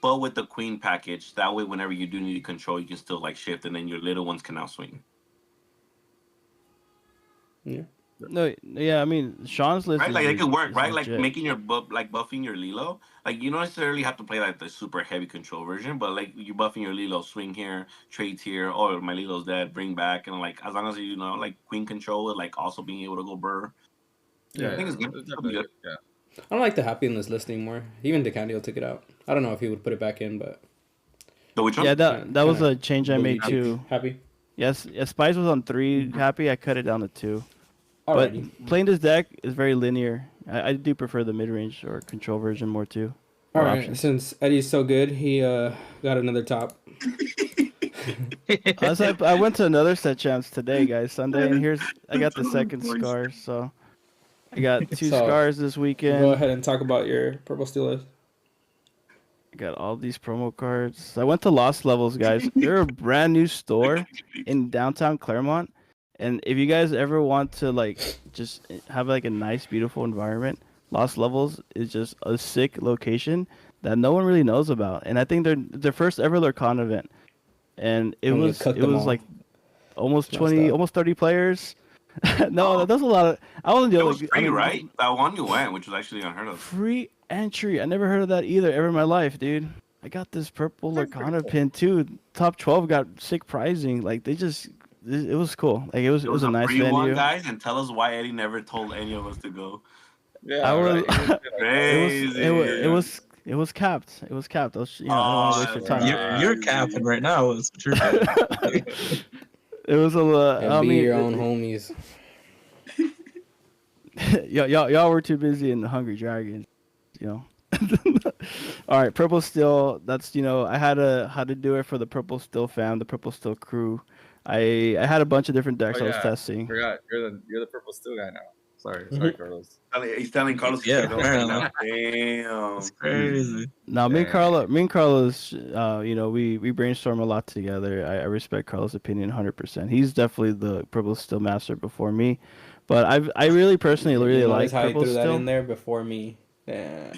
but with the Queen package. That way, whenever you do need to control, you can still like shift, and then your little ones can now swing. Yeah. No, yeah, I mean Sean's list. Right, is like it could work, is right? Like legit. making your like buffing your Lilo. Like you don't necessarily have to play like the super heavy control version, but like you buffing your Lilo, swing here, trades here. Oh, my Lilo's dead, bring back, and like as long as you know like Queen control with like also being able to go burr. Yeah, I think it's good. It's It'll be definitely good. yeah. I don't like the Happy in this list anymore. Even DeCandio took it out. I don't know if he would put it back in, but So which one? Yeah, Yeah, that was kinda a change I made Happy. too. Happy. Yes, yeah, Spice was on 3 happy. I cut it down to 2. Alrighty. But playing this deck is very linear. I do prefer the mid range or control version more too. All More right. options. Since Eddie's so good, he got another top. I went to another set champs today, guys, Sunday, and I got the second scar. So I got 2 So, scars this Go weekend. ahead and talk about your purple steel list. I got all these promo cards. I went to Lost Levels, guys. They're a brand new store in downtown Claremont. And if you guys ever want to like just have like a nice, beautiful environment, Lost Levels is just a sick location that no one really knows about. And I think they're their first ever Lorcana event. And it And you was cooked them all. like almost Messed 20, up. almost 30 players. No, that's a lot of. I wasn't It the was only. free, right? That one you went, which was actually unheard of. Free entry. I never heard of that either ever in my life, dude. I got this purple Lorcana pin too. Top 12 got sick pricing. Like it was cool. Like it was a nice free venue. one, guys, and tell us why Eddie never told any of us to go. Yeah, I was- right. Crazy. It was capped. It was capped. I don't want to waste your time. You're capping right now. Is what you're doing. It was a. Yeah, I be mean, your own homies. y'all were too busy in the Hungry Dragons, you know. All right, Purple Steel. That's I had to do it for the Purple Steel fam, the Purple Steel crew. I had a bunch of different decks I was testing. Forgot you're the purple steel guy now. Sorry, Carlos. He's telling Carlos. Yeah, to apparently. Damn. It's crazy. No, me and Carlos, we brainstorm a lot together. I respect Carlos' opinion 100%. He's definitely the Purple Steel master before me, but I really personally really like how he Purple threw that Steel. in there before me. Yeah.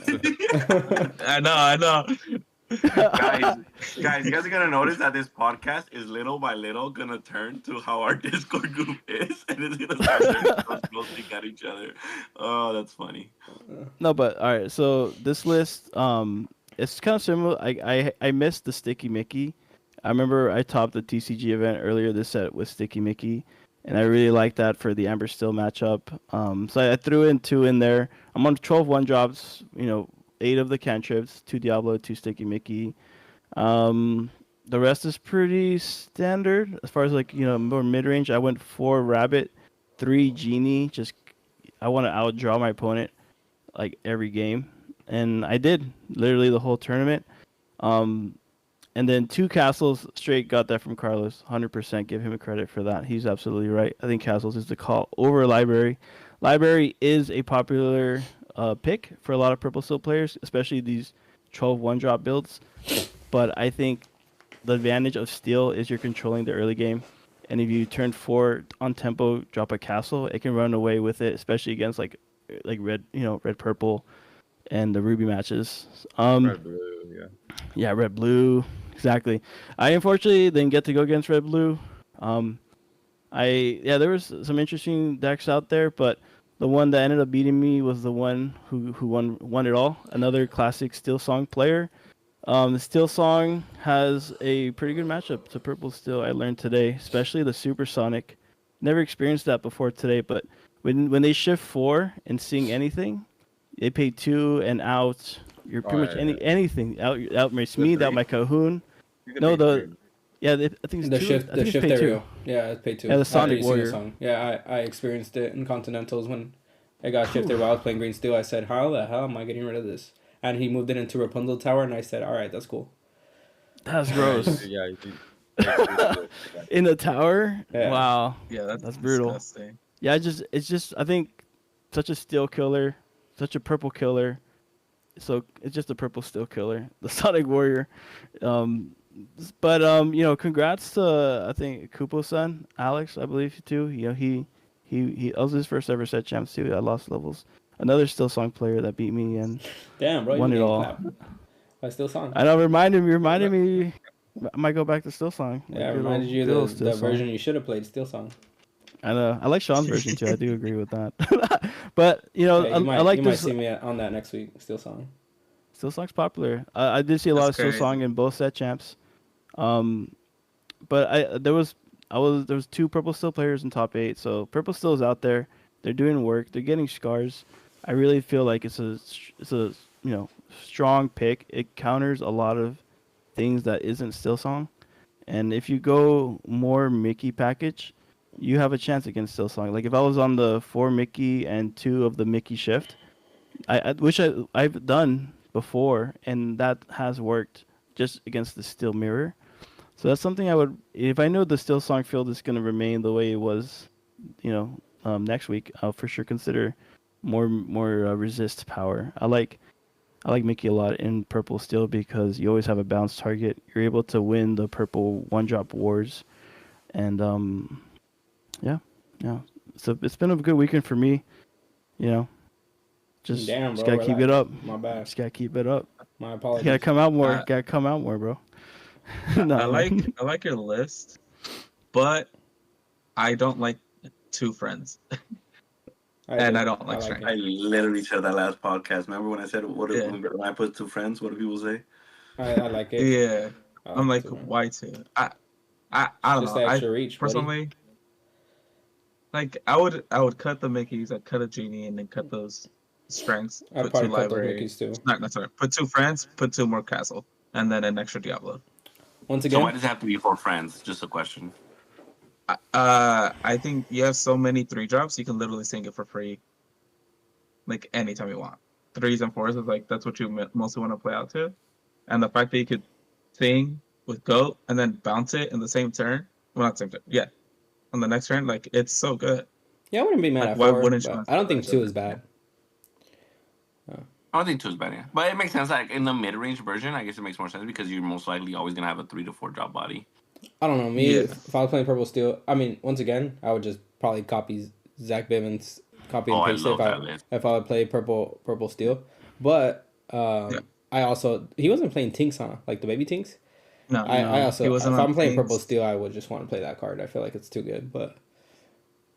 I know. guys, you guys are gonna notice that this podcast is little by little gonna turn to how our Discord group is, and it's gonna start turning closely at each other. Oh, that's funny. No, but all right. So this list, it's kind of similar. I missed the Sticky Mickey. I remember I topped the TCG event earlier this set with Sticky Mickey, and I really liked that for the Amber Steel matchup. So I threw in 2 in there. I'm on 12 1-drops. 8 of the cantrips, 2 Diablo, 2 Sticky Mickey. The rest is pretty standard as far as more mid range. I went 4 Rabbit, 3 Genie. I want to outdraw my opponent like every game, and I did literally the whole tournament. And then 2 Castles straight, got that from Carlos. 100% give him a credit for that. He's absolutely right. I think Castles is the call over Library. Library is a popular pick for a lot of Purple Steel players, especially these 12 one-drop builds, but I think the advantage of steel is you're controlling the early game, and if you turn 4 on tempo, drop a castle, it can run away with it, especially against like red, red purple, and the ruby matches. Red blue, yeah. Yeah, red blue, exactly. I unfortunately didn't get to go against red blue. There was some interesting decks out there, but the one that ended up beating me was the one who won it all. Another classic Steel Song player. The Steel Song has a pretty good matchup to Purple Steel. I learned today, especially the Supersonic. Never experienced that before today, but when they shift 4 and sing anything, they pay 2 and out. You're pretty much anything out my Smeed, out my Cahoon. No, I think it's The 2. shift, I think the shift pay 2. aerial. Yeah, it's pay 2. Yeah, the Sonic After you sing Warrior. the song. Yeah, I experienced it in Continentals when I got shifted while I was playing Green Steel. I said, how the hell am I getting rid of this? And he moved it into Rapunzel Tower, and I said, all right, that's cool. That's gross. Yeah, In the tower? Yeah. Wow. Yeah, That's brutal. disgusting. Yeah, it's just I think such a steel killer, such a purple killer. So it's just a purple steel killer, the Sonic Warrior. But congrats to I think Kupo-san, Alex, I believe too. He I was his first ever set champs too. I lost levels. Another Steel Song player that beat me and Damn, bro. won you it getting all. clapped by Steel Song. I know, reminded me. I might go back to Steel Song. Yeah, Good reminded old- you good old the Steel Song. version you should have played, Steel Song. I know. I like Sean's version too. I do agree with that. But Yeah, I like you might this. see me on that next week, Steel Song. Steel Song's popular. I did see a lot That's of Steel crazy. Song in both set champs. But there was 2 Purple Steel players in top 8. So Purple Steel is out there. They're doing work. They're getting scars. I really feel like it's a strong pick. It counters a lot of things that isn't Steel Song. And if you go more Mickey package, you have a chance against Steel Song. Like if I was on the 4 Mickey and 2 of the Mickey shift, which I've done before, and that has worked just against the Steel Mirror. So that's something I would, if I know the Steel Song field is going to remain the way it was, next week, I'll for sure consider more resist power. I like Mickey a lot in Purple Steel because you always have a balanced target. You're able to win the purple 1-drop wars, and yeah. So it's been a good weekend for me. Just Damn, just bro, gotta keep relax. it up. My bad. Just gotta keep it up. My You apologies. gotta come out more. Uh, Gotta come out more, bro. I like your list, but I don't like 2 friends. And I don't like strength. I literally said that last podcast. Remember when I said, Yeah. when I put 2 friends, what do people say? I like it. Yeah, I I'm like, it, too, man. why 2? I don't Just know. the I extra reach, buddy. personally, like, I would cut the Mickeys, I'd cut a genie, and then cut those strengths. I'd Put probably 2 cut those library. Mickeys too. No, sorry. Put 2 friends. Put 2 more castle, and then an extra Diablo. Once So again, why does it have to be 4 friends? Just a question. I think you have so many 3-drops, you can literally sing it for free, like anytime you want. 3s and 4s is like that's what you mostly want to play out to, and the fact that you could sing with Goat and then bounce it in the same turn, well, not same turn, yeah, on the next turn, like it's so good. yeah, I wouldn't be mad Like, at why 4. wouldn't you But want I don't to think play 2 that? is bad. I don't think 2 is bad, yeah. But it makes sense. Like in the mid-range version, I guess it makes more sense because you're most likely always gonna have a 3 to 4 drop body. I don't know. Me, Yeah. if I was playing Purple Steel, I mean, once again, I would just probably copy Zach Bivens, copy and Oh, I paste it love that list. if I would play Purple Steel. But Yeah. I also, he wasn't playing Tinks, huh? Like the baby Tinks? No, I also, he if wasn't on I'm playing Kings. Purple Steel, I would just want to play that card. I feel like it's too good, but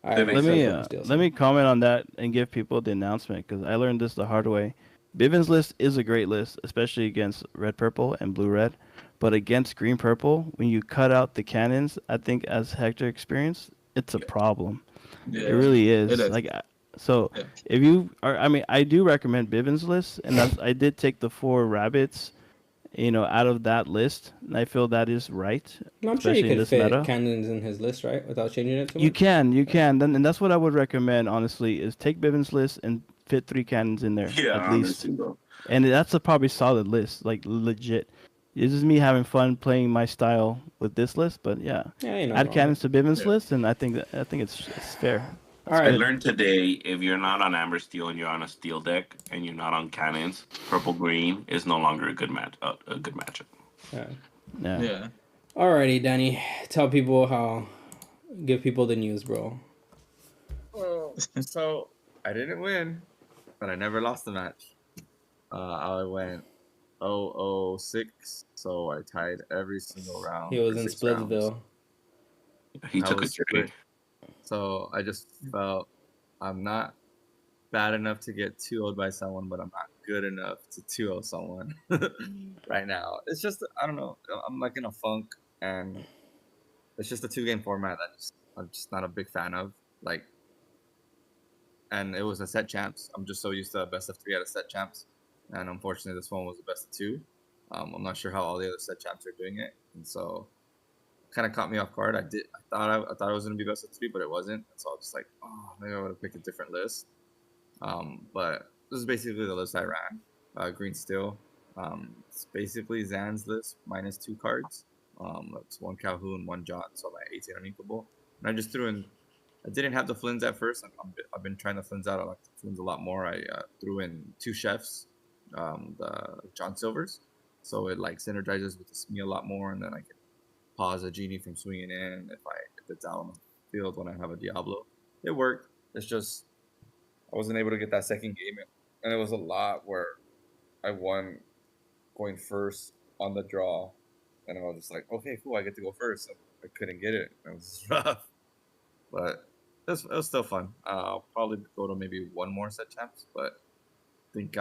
I That makes prefer sense. Purple Steel, so. let me comment on that and give people the announcement because I learned this the hard way. Bivens list is a great list, especially against red purple and blue red, but against green purple, when you cut out the cannons, I think as Hector experienced, it's a problem. Yeah, It really is. it is. Like, so Yeah. if you are, I mean, I do recommend Bivens list, and I did take the 4 rabbits, out of that list, and I feel that is right. No, I'm sure you especially in could this fit meta. cannons in his list, right? Without changing it too You much? can, and that's what I would recommend. Honestly, is take Bivens list and fit 3 cannons in there Yeah, at least, honestly, bro. and that's a probably solid list, like legit. This is me having fun playing my style with this list, but yeah, Yeah, you know. add cannons to Bivens Yeah. list, and I think it's fair. All I right. learned today if you're not on Amber Steel and you're on a Steel deck and you're not on Cannons, Purple Green is no longer a good match. A good matchup. Yeah. Yeah. Yeah. Alrighty, Danny. Tell people how. Give people the news, bro. Well, so I didn't win, but I never lost a match. I went 0-0-6, so I tied every single He round was for in 6 rounds. Splitsville. He I took a was trade. split, so I just felt I'm not bad enough to get 2-0'd by someone, but I'm not good enough to 2-0 someone right now. It's just I don't know. I'm like in a funk, and it's just a 2-game format that I'm just not a big fan of. Like, and it was a set champs. I'm just so used to a best of 3 out of set champs, and unfortunately, this one was a best of 2. I'm not sure how all the other set champs are doing it, and so kind of caught me off guard. I thought it was gonna be best of 3, but it wasn't. And so I was just like, oh, maybe I would have picked a different list. But this is basically the list I ran. Green Steel. It's basically Zan's list minus 2 cards. That's 1 Calhoun, 1 John, so my 18 unequal. And I just threw in. I didn't have the Flins at first. I've been trying the Flins out. I like the Flins a lot more. I threw in 2 chefs, the John Silvers, so it like synergizes with the Smee a lot more, and then I can pause a genie from swinging in if it's out on the field when I have a Diablo. It worked. It's just I wasn't able to get that second game, and it was a lot where I won going first on the draw, and I was just like, okay, cool, I get to go first. And I couldn't get it. It was rough, but it was still fun. I'll probably go to maybe one more set champs, but I think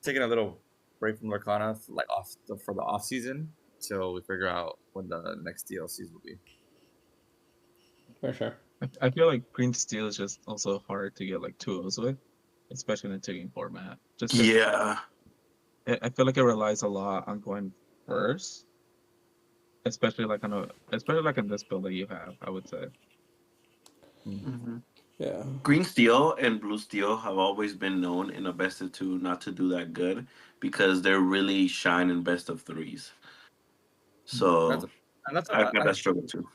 taking a little break from Lorcana like for the off season till we figure out when the next DLCs will be. For sure. I feel like Green Steel is just also hard to get like 2-0s with, especially in a 2-game format. Just 'cause Yeah. I feel like it relies a lot on going first, especially like in this build that you have, I would say. Mm-hmm. Yeah. Green Steel and Blue Steel have always been known in a best of 2 not to do that good because they're really shine in best of 3s. That's So and that's I've got that struggle too.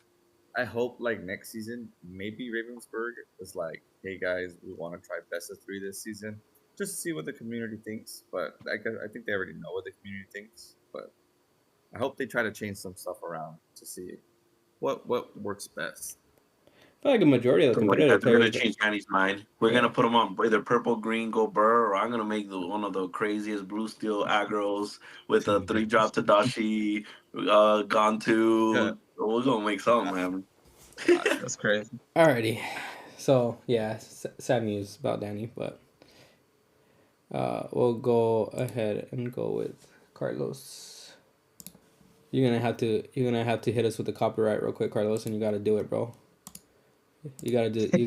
I hope like next season, maybe Ravensburg is like, hey guys, we want to try best of 3 this season, just to see what the community thinks. But I think they already know what the community thinks. But I hope they try to change some stuff around to see what works best. I feel like a majority of the Don't worry, competitive guys, we're gonna players. change Manny's mind. We're gonna put him on either purple, green, go burr, or I'm gonna make one of the craziest blue steel aggros with a 3-drop Tadashi, gone Yeah. to. We're gonna make something, man. That's crazy. Alrighty. So yeah, sad news about Danny, but we'll go ahead and go with Carlos. You're gonna have to hit us with the copyright real quick, Carlos, and you gotta do it, bro. You gotta do you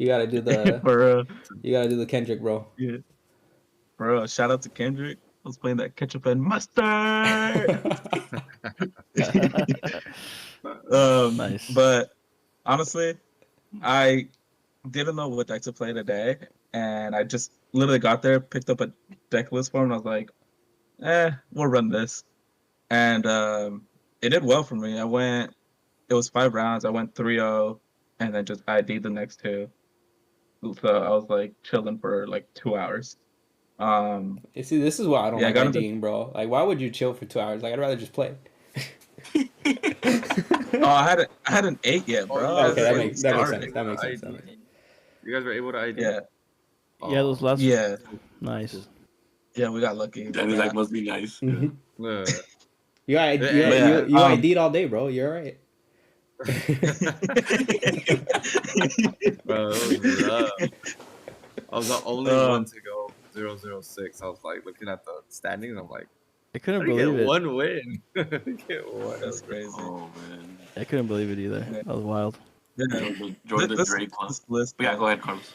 gotta do the Bro, you gotta do the Kendrick, bro. yeah. Bro, shout out to Kendrick. I was playing that ketchup and mustard. Nice. But honestly, I didn't know what deck to play today, and I just literally got there, picked up a deck list for him, and I was like, we'll run this. And it did well for me. It was 5 rounds. I went 3-0, and then just ID'd the next 2. So I was like chilling for like 2 hours. You see, this is why I don't Yeah, I like got into- IDing, bro. Like, why would you chill for 2 hours? Like, I'd rather just play. Oh, I hadn't ate yet, bro. Oh, Okay, that makes Started. sense. That makes sense. You guys were able to ID. Yeah, Yeah, those last. yeah, Nice. yeah. We got lucky. Danny's like, must be nice. Mhm. Yeah. You Yeah, ID'd all day, bro. You're alright. Bro, it was rough. I was the only one to go 0-0-6. I was like looking at the standings. I'm like, I couldn't I didn't believe get it. one win. Get one. That's crazy. Oh man. I couldn't believe it either. Yeah. That was wild. Yeah. Join the This- Drake Club. this list, Yeah, go ahead, Carlos.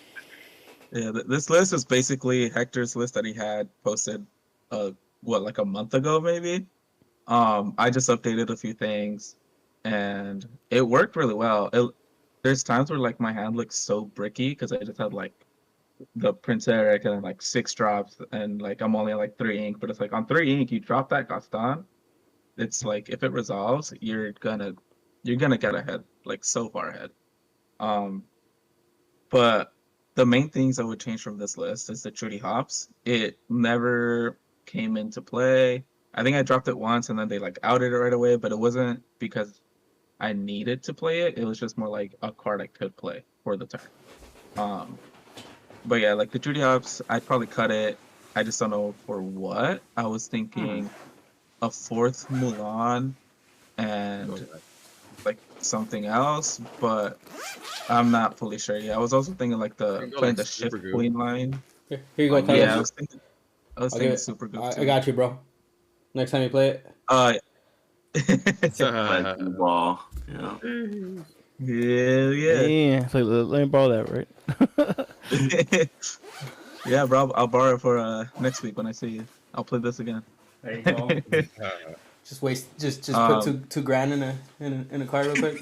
Yeah, this list is basically Hector's list that he had posted, like a month ago, maybe. I just updated a few things, and it worked really well. There's times where like my hand looks so bricky because I just had like the Prince Eric and then like 6 drops, and like I'm only at like 3 ink, but it's like on 3 ink you drop that Gaston, it's like if it resolves, you're gonna get ahead, like so far ahead. But the main things I would change from this list is the Judy Hops. It never came into play. I think I dropped it once and then they like outed it right away, but it wasn't because I needed to play it. It was just more like a card I could play for the turn. But yeah, like the Judy Hops, I'd probably cut it. I just don't know for what. I was thinking a fourth Mulan and like something else, but I'm not fully sure. Yeah, I was also thinking like can go, playing like, the shift Super Goo. queen line. Here you go, Yeah, Carlos. Yeah, I was I'll thinking give it. super good I too. got you, bro. Next time you play it. Like the ball. Yeah. yeah. Yeah, it's like let me borrow that, right? Yeah, bro. I'll borrow it for next week when I see you. I'll play this again. There you go. Just put Um, two grand in a card real quick.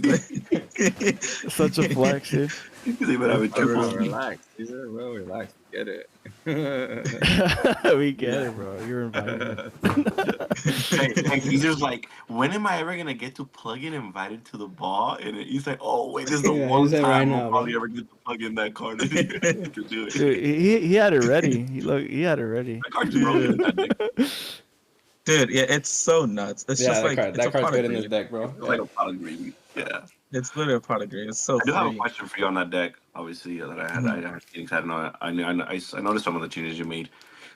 Such a flex, dude. They would have a triple. Bro, relax, Cesar. Bro, relax. Get it. We get it, bro. You're invited. Hey, he's just like, when am I ever gonna get to plug in invited to the ball? And he's like, oh wait, this is the Yeah, one he's like, time right I'll now, probably bro. ever get to plug in that card to do it. Dude, he had it ready. He had it ready. That card's broken in that deck. Dude, yeah, it's so nuts. It's Yeah, just that like card. it's That a card's pot good of in this greed. deck, bro. It's like a pot of green. Yeah. It's literally a pot of greed. It's so I do have a free. question for you on that deck. Obviously, that I had. I noticed some of the changes you made.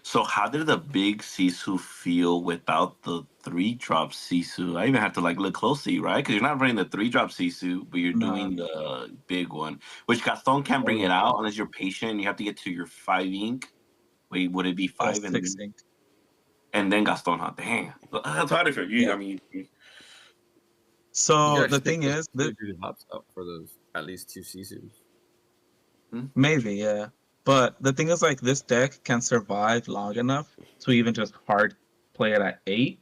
So, how did the big Sisu feel without the 3-drop Sisu? I even have to like look closely, right? Because you're not running the 3-drop Sisu, but you're Nah. doing the big one, which Gaston can't bring it out unless you're patient. You have to get to your 5 ink. Wait, would it be 5 and 6 ink. then Gaston? Huh? Dang, that's harder for you. Yeah. I mean, So the thing is, the hops up for those at least 2 Sisus. maybe, yeah. But the thing is, like, this deck can survive long enough to even just hard play it at 8.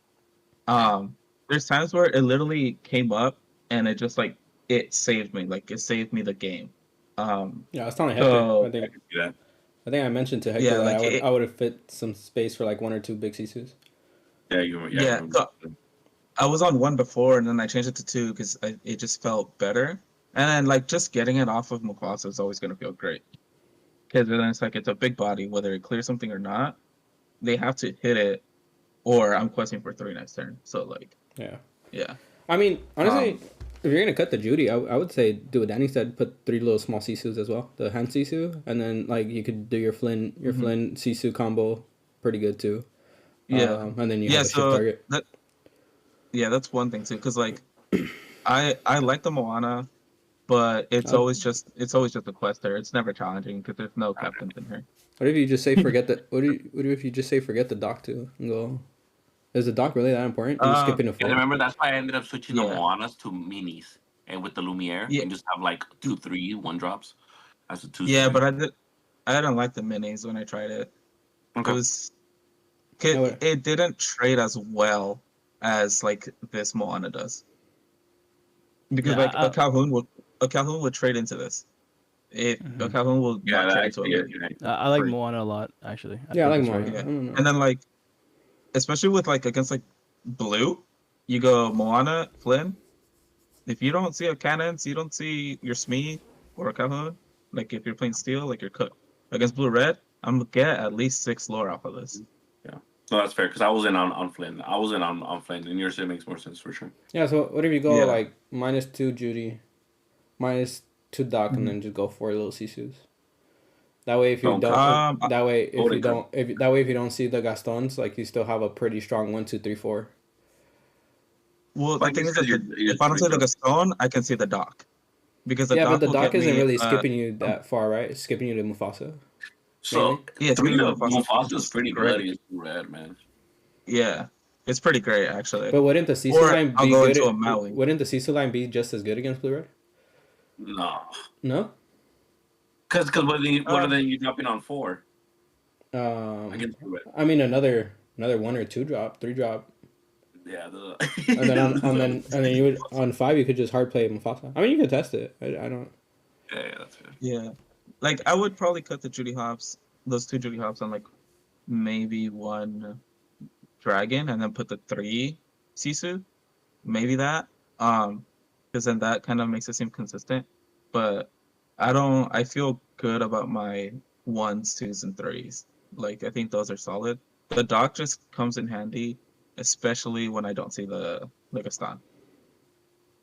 There's times where it literally came up and it just like it saved me, like it saved me the game. Yeah, I was telling Hector. So I think I can see that. I mentioned to Hector Yeah, that like I would have fit some space for like 1 or 2 big Sisus. Yeah, yeah. So I was on 1 before, and then I changed it to 2 because it just felt better. And then like just getting it off of Mufasa is always gonna feel great, because then it's like it's a big body, whether it clears something or not, they have to hit it, or I'm questing for 3 next turn. So like yeah. I mean, honestly, if you're gonna cut the Judy, I would say do what Danny said. Put 3 little small Sisus as well, the hand Sisu, and then like you could do your Flynn Sisu combo, pretty good too. Yeah. And then you have a shift target. That's one thing too, because like I like the Moana, but it's always just a quest there. It's never challenging because there's no captains in here. What if you just say forget the what if you just say forget the dock too and go? Is the dock really that important? Are you skipping a And four? remember, that's why I ended up switching the Yeah. Moanas to minis, and with the Lumiere, Yeah. and just have like 2, 3, 1-drops. That's a 2. Yeah, but I didn't like the minis when I tried it. Okay. It was it didn't trade as well as like this Moana does. Because Yeah, like a Calhoun would trade into this. A Calhoun will not trade into a mini. I like Free. Moana a lot, actually. Yeah, I like think it's Moana. right. Yeah. I don't know. And then like, especially with like against like blue, you go Moana, Flynn. If you don't see a cannons, you don't see your Smee or a Calhoun. Like if you're playing steel, like you're cooked. Against blue red, I'm gonna get at least 6 lore off of this. No, that's fair, because I was in on Flynn. I was in on Flynn, and yours it makes more sense for sure. Yeah, so what if you go Yeah. like -2 Judy, -2 Doc, and then just go 4 little Sisus. That way, if you don't, that way if you don't see the Gastons, like you still have a pretty strong 1, 2, 3, 4. Well, Like the thing you is said, that you're if I don't see the 3-drop. Gaston, I can see the dock. Because the Yeah, dock but the will Doc get isn't me, really skipping you that far, right? It's skipping you to Mufasa. So Yeah, 3 to Mufasa. Mufasa is pretty Great. good against blue red, man. Yeah, it's pretty great actually. But wouldn't the Sisu Or line I'll be go good? into a Maui. Wouldn't the Sisu line be just as good against blue red? No, No. because what are they you dropping on 4 against blue red? I mean another 1 or 2 drop, 3 drop, Yeah, and then you would on 5 you could just hard play Mufasa. I mean you could test it. I don't. Yeah, that's good. Yeah, like I would probably cut the Judy Hops, those 2 Judy Hops, on like maybe 1 dragon, and then put the 3 Sisu, maybe that. Because then that kind of makes it seem consistent. But I feel good about my 1s, 2s, and 3s. Like I think those are solid. The dock just comes in handy, especially when I don't see the Legastan.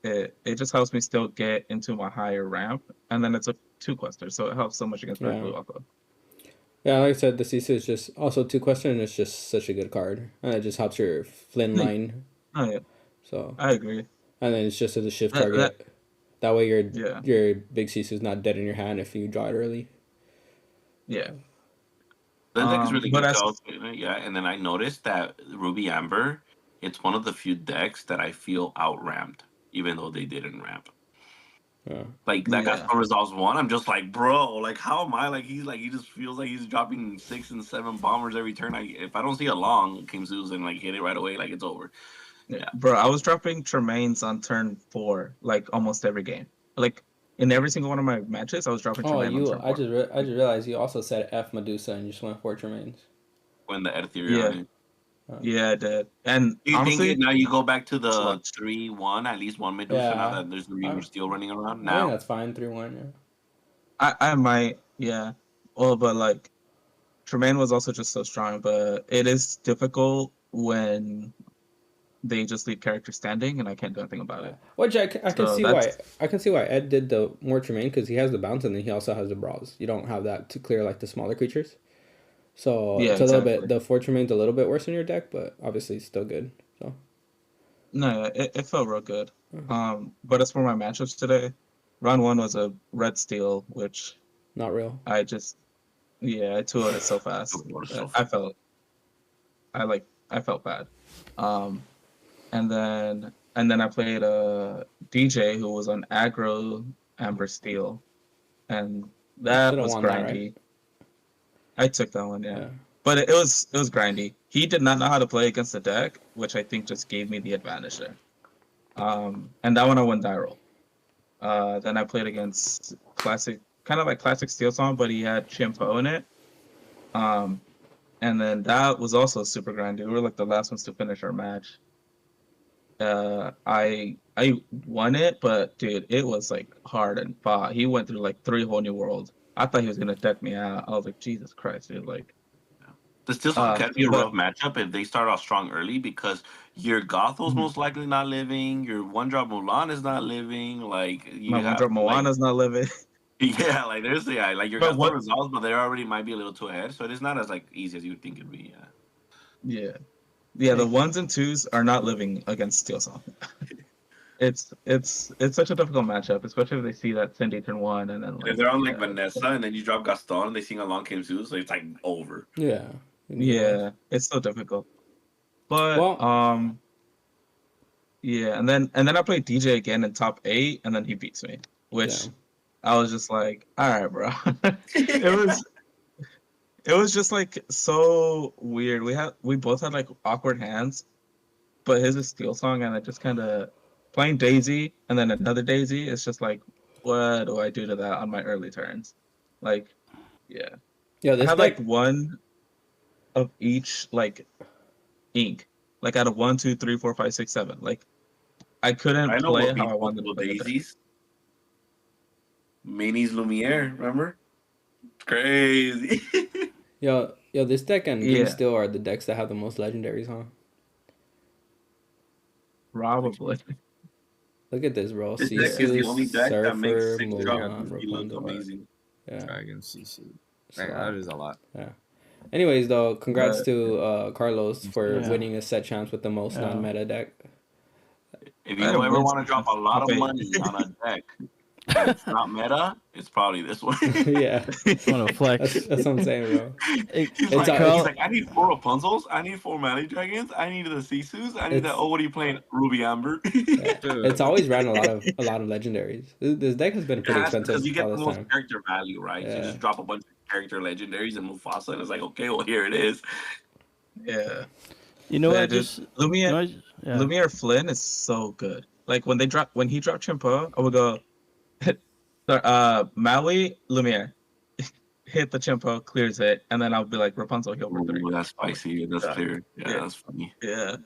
It just helps me still get into my higher ramp, and then it's a 2-quester, so it helps so much against Red Yeah. Blue also. Yeah, like I said, the Sisu is just also 2-question, and it's just such a good card. And it just helps your Flynn Yeah. line. Oh yeah, So, I agree. and then it's just as a shift That, target. That way yeah, your big Sisu is not dead in your hand if you draw it early. yeah. The deck is really But good as though. Yeah, and then I noticed that Ruby Amber, it's one of the few decks that I feel out ramped, even though they didn't ramp. Yeah. Like that yeah, Gaston resolves one. I'm just like, bro, like how am I? Like he just feels like he's dropping 6 and 7 bombers every turn. If I don't see a long Kim Zeus and like hit it right away, like it's over. yeah, Yeah. bro, I was dropping Tremaines on turn 4 like almost every game. Like in every single one of my matches, I was dropping Oh, Tremaine on turn 4. I just realized you also said F Medusa and you just went 4 Tremaines. When the Ethereal Yeah, on it. yeah, I did. And Do you think honestly, now you go back to the clutch. 3-1, at least one Medusa now Yeah. that there's the I, Reaver Steel running around I think now? that's fine. 3-1. Yeah. I might, yeah. Well, but like Tremaine was also just so strong, but it is difficult when they just leave character standing, and I can't do anything about Yeah. it. Which I can So see that's why Ed did the more Tremaine because he has the bounce and then he also has the brawls. You don't have that to clear like the smaller creatures. So yeah, it's a little bit exactly. the 4 Tremaine's a little bit worse in your deck, but obviously it's still good. So No, yeah, it felt real good. Mhm. But as for my matchups today, round 1 was a red steel, which Not real. I just I 2-0'd it so Of fast. course, that so I felt bad. Um, and then I played a DJ who was on aggro Amber Steel, and You should that have was won that, right? grindy. I took that one, yeah. Yeah. But it was grindy. He did not know how to play against the deck, which I think just gave me the advantage there. And that one I won die roll. Then I played against classic, kind of like classic Steel Song, but he had Chimp in it. Um, and then that was also super grindy. We were like the last ones to finish our match. I won it, but dude, it was like hard and fought. He went through like 3 whole new worlds. I thought he was gonna deck me out. I was like, Jesus Christ, dude! Like, the Steel Song can be a but rough matchup if they start off strong early because your Gothel's mhm, most likely not living, your 1-drop Mulan is not living, like my you one have drop like Moana's not living. yeah, like there's like your But Gaston what? resolves, but they already might be a little too ahead, so it is not as like easy as you would think it'd be. Yeah. Yeah, yeah. The Hey, 1s and 2s are not living against Steel Song. It's such a difficult matchup, especially if they see that Cindy turn 1 and then And if like they're on like Vanessa and then you drop Gaston and they sing along Kim Zeus, so it's like over. yeah. You need less. yeah, it's so difficult. But Well, yeah, and then I played DJ again in top 8, and then he beats me, which damn. I was just like, all right, bro. it was it was just like so weird. We both had like awkward hands, but his is Steel Song, and it just kind of playing Daisy and then another Daisy. It's just like, what do I do to that on my early turns? Like, yeah, Yo, I this had like deck. one of each like ink, like out of 1, 2, 3, 4, 5, 6, 7. Like I couldn't I know play what it how beats I wanted to multiple play the turn. daisies. Minis Lumiere, remember? It's crazy. Yo, this deck and Green Yeah, Steel are the decks that have the most legendaries, huh? probably. Look at this, bro. This deck is the Sisu, only deck that makes Surfer, 6 Yeah, you drop got Mulan, the Goofy look Rapunzel. amazing. Yeah. Dragon CC. So, That is a lot. yeah. Anyways, though, congrats But to Carlos for Yeah. winning a set chance with the most Yeah. non-meta deck. If I you ever wins want to drop a lot top of 8. money on a deck and it's not meta, it's probably this one. Yeah, Want to flex? that's what I'm saying, bro. Hey, He's It's like, a, he's it's Carl, like, I need 4 Rapunzels, I need 4 Mally Dragons, I need the Sisus, I need that. it's Oh, what are you playing? Ruby Amber. yeah. It's Dude, always ran a lot of legendaries. This deck has been pretty Yeah, that's because expensive you get all the this most time. character value, right? So you Yeah, just drop a bunch of character legendaries and Mufasa, and it's like, okay, well, here it is. Yeah. you know But what? yeah, dude, You know Lumiere what? Yeah. Lumiere Flynn is so good. Like when he dropped Chimpo, I would go Maui Lumiere hit the Chimpo, clears it, and then I'll be like Rapunzel heal for 3. Ooh, that's I'm like, spicy. That's "Ugh." clear. Yeah, Yeah, that's funny. yeah.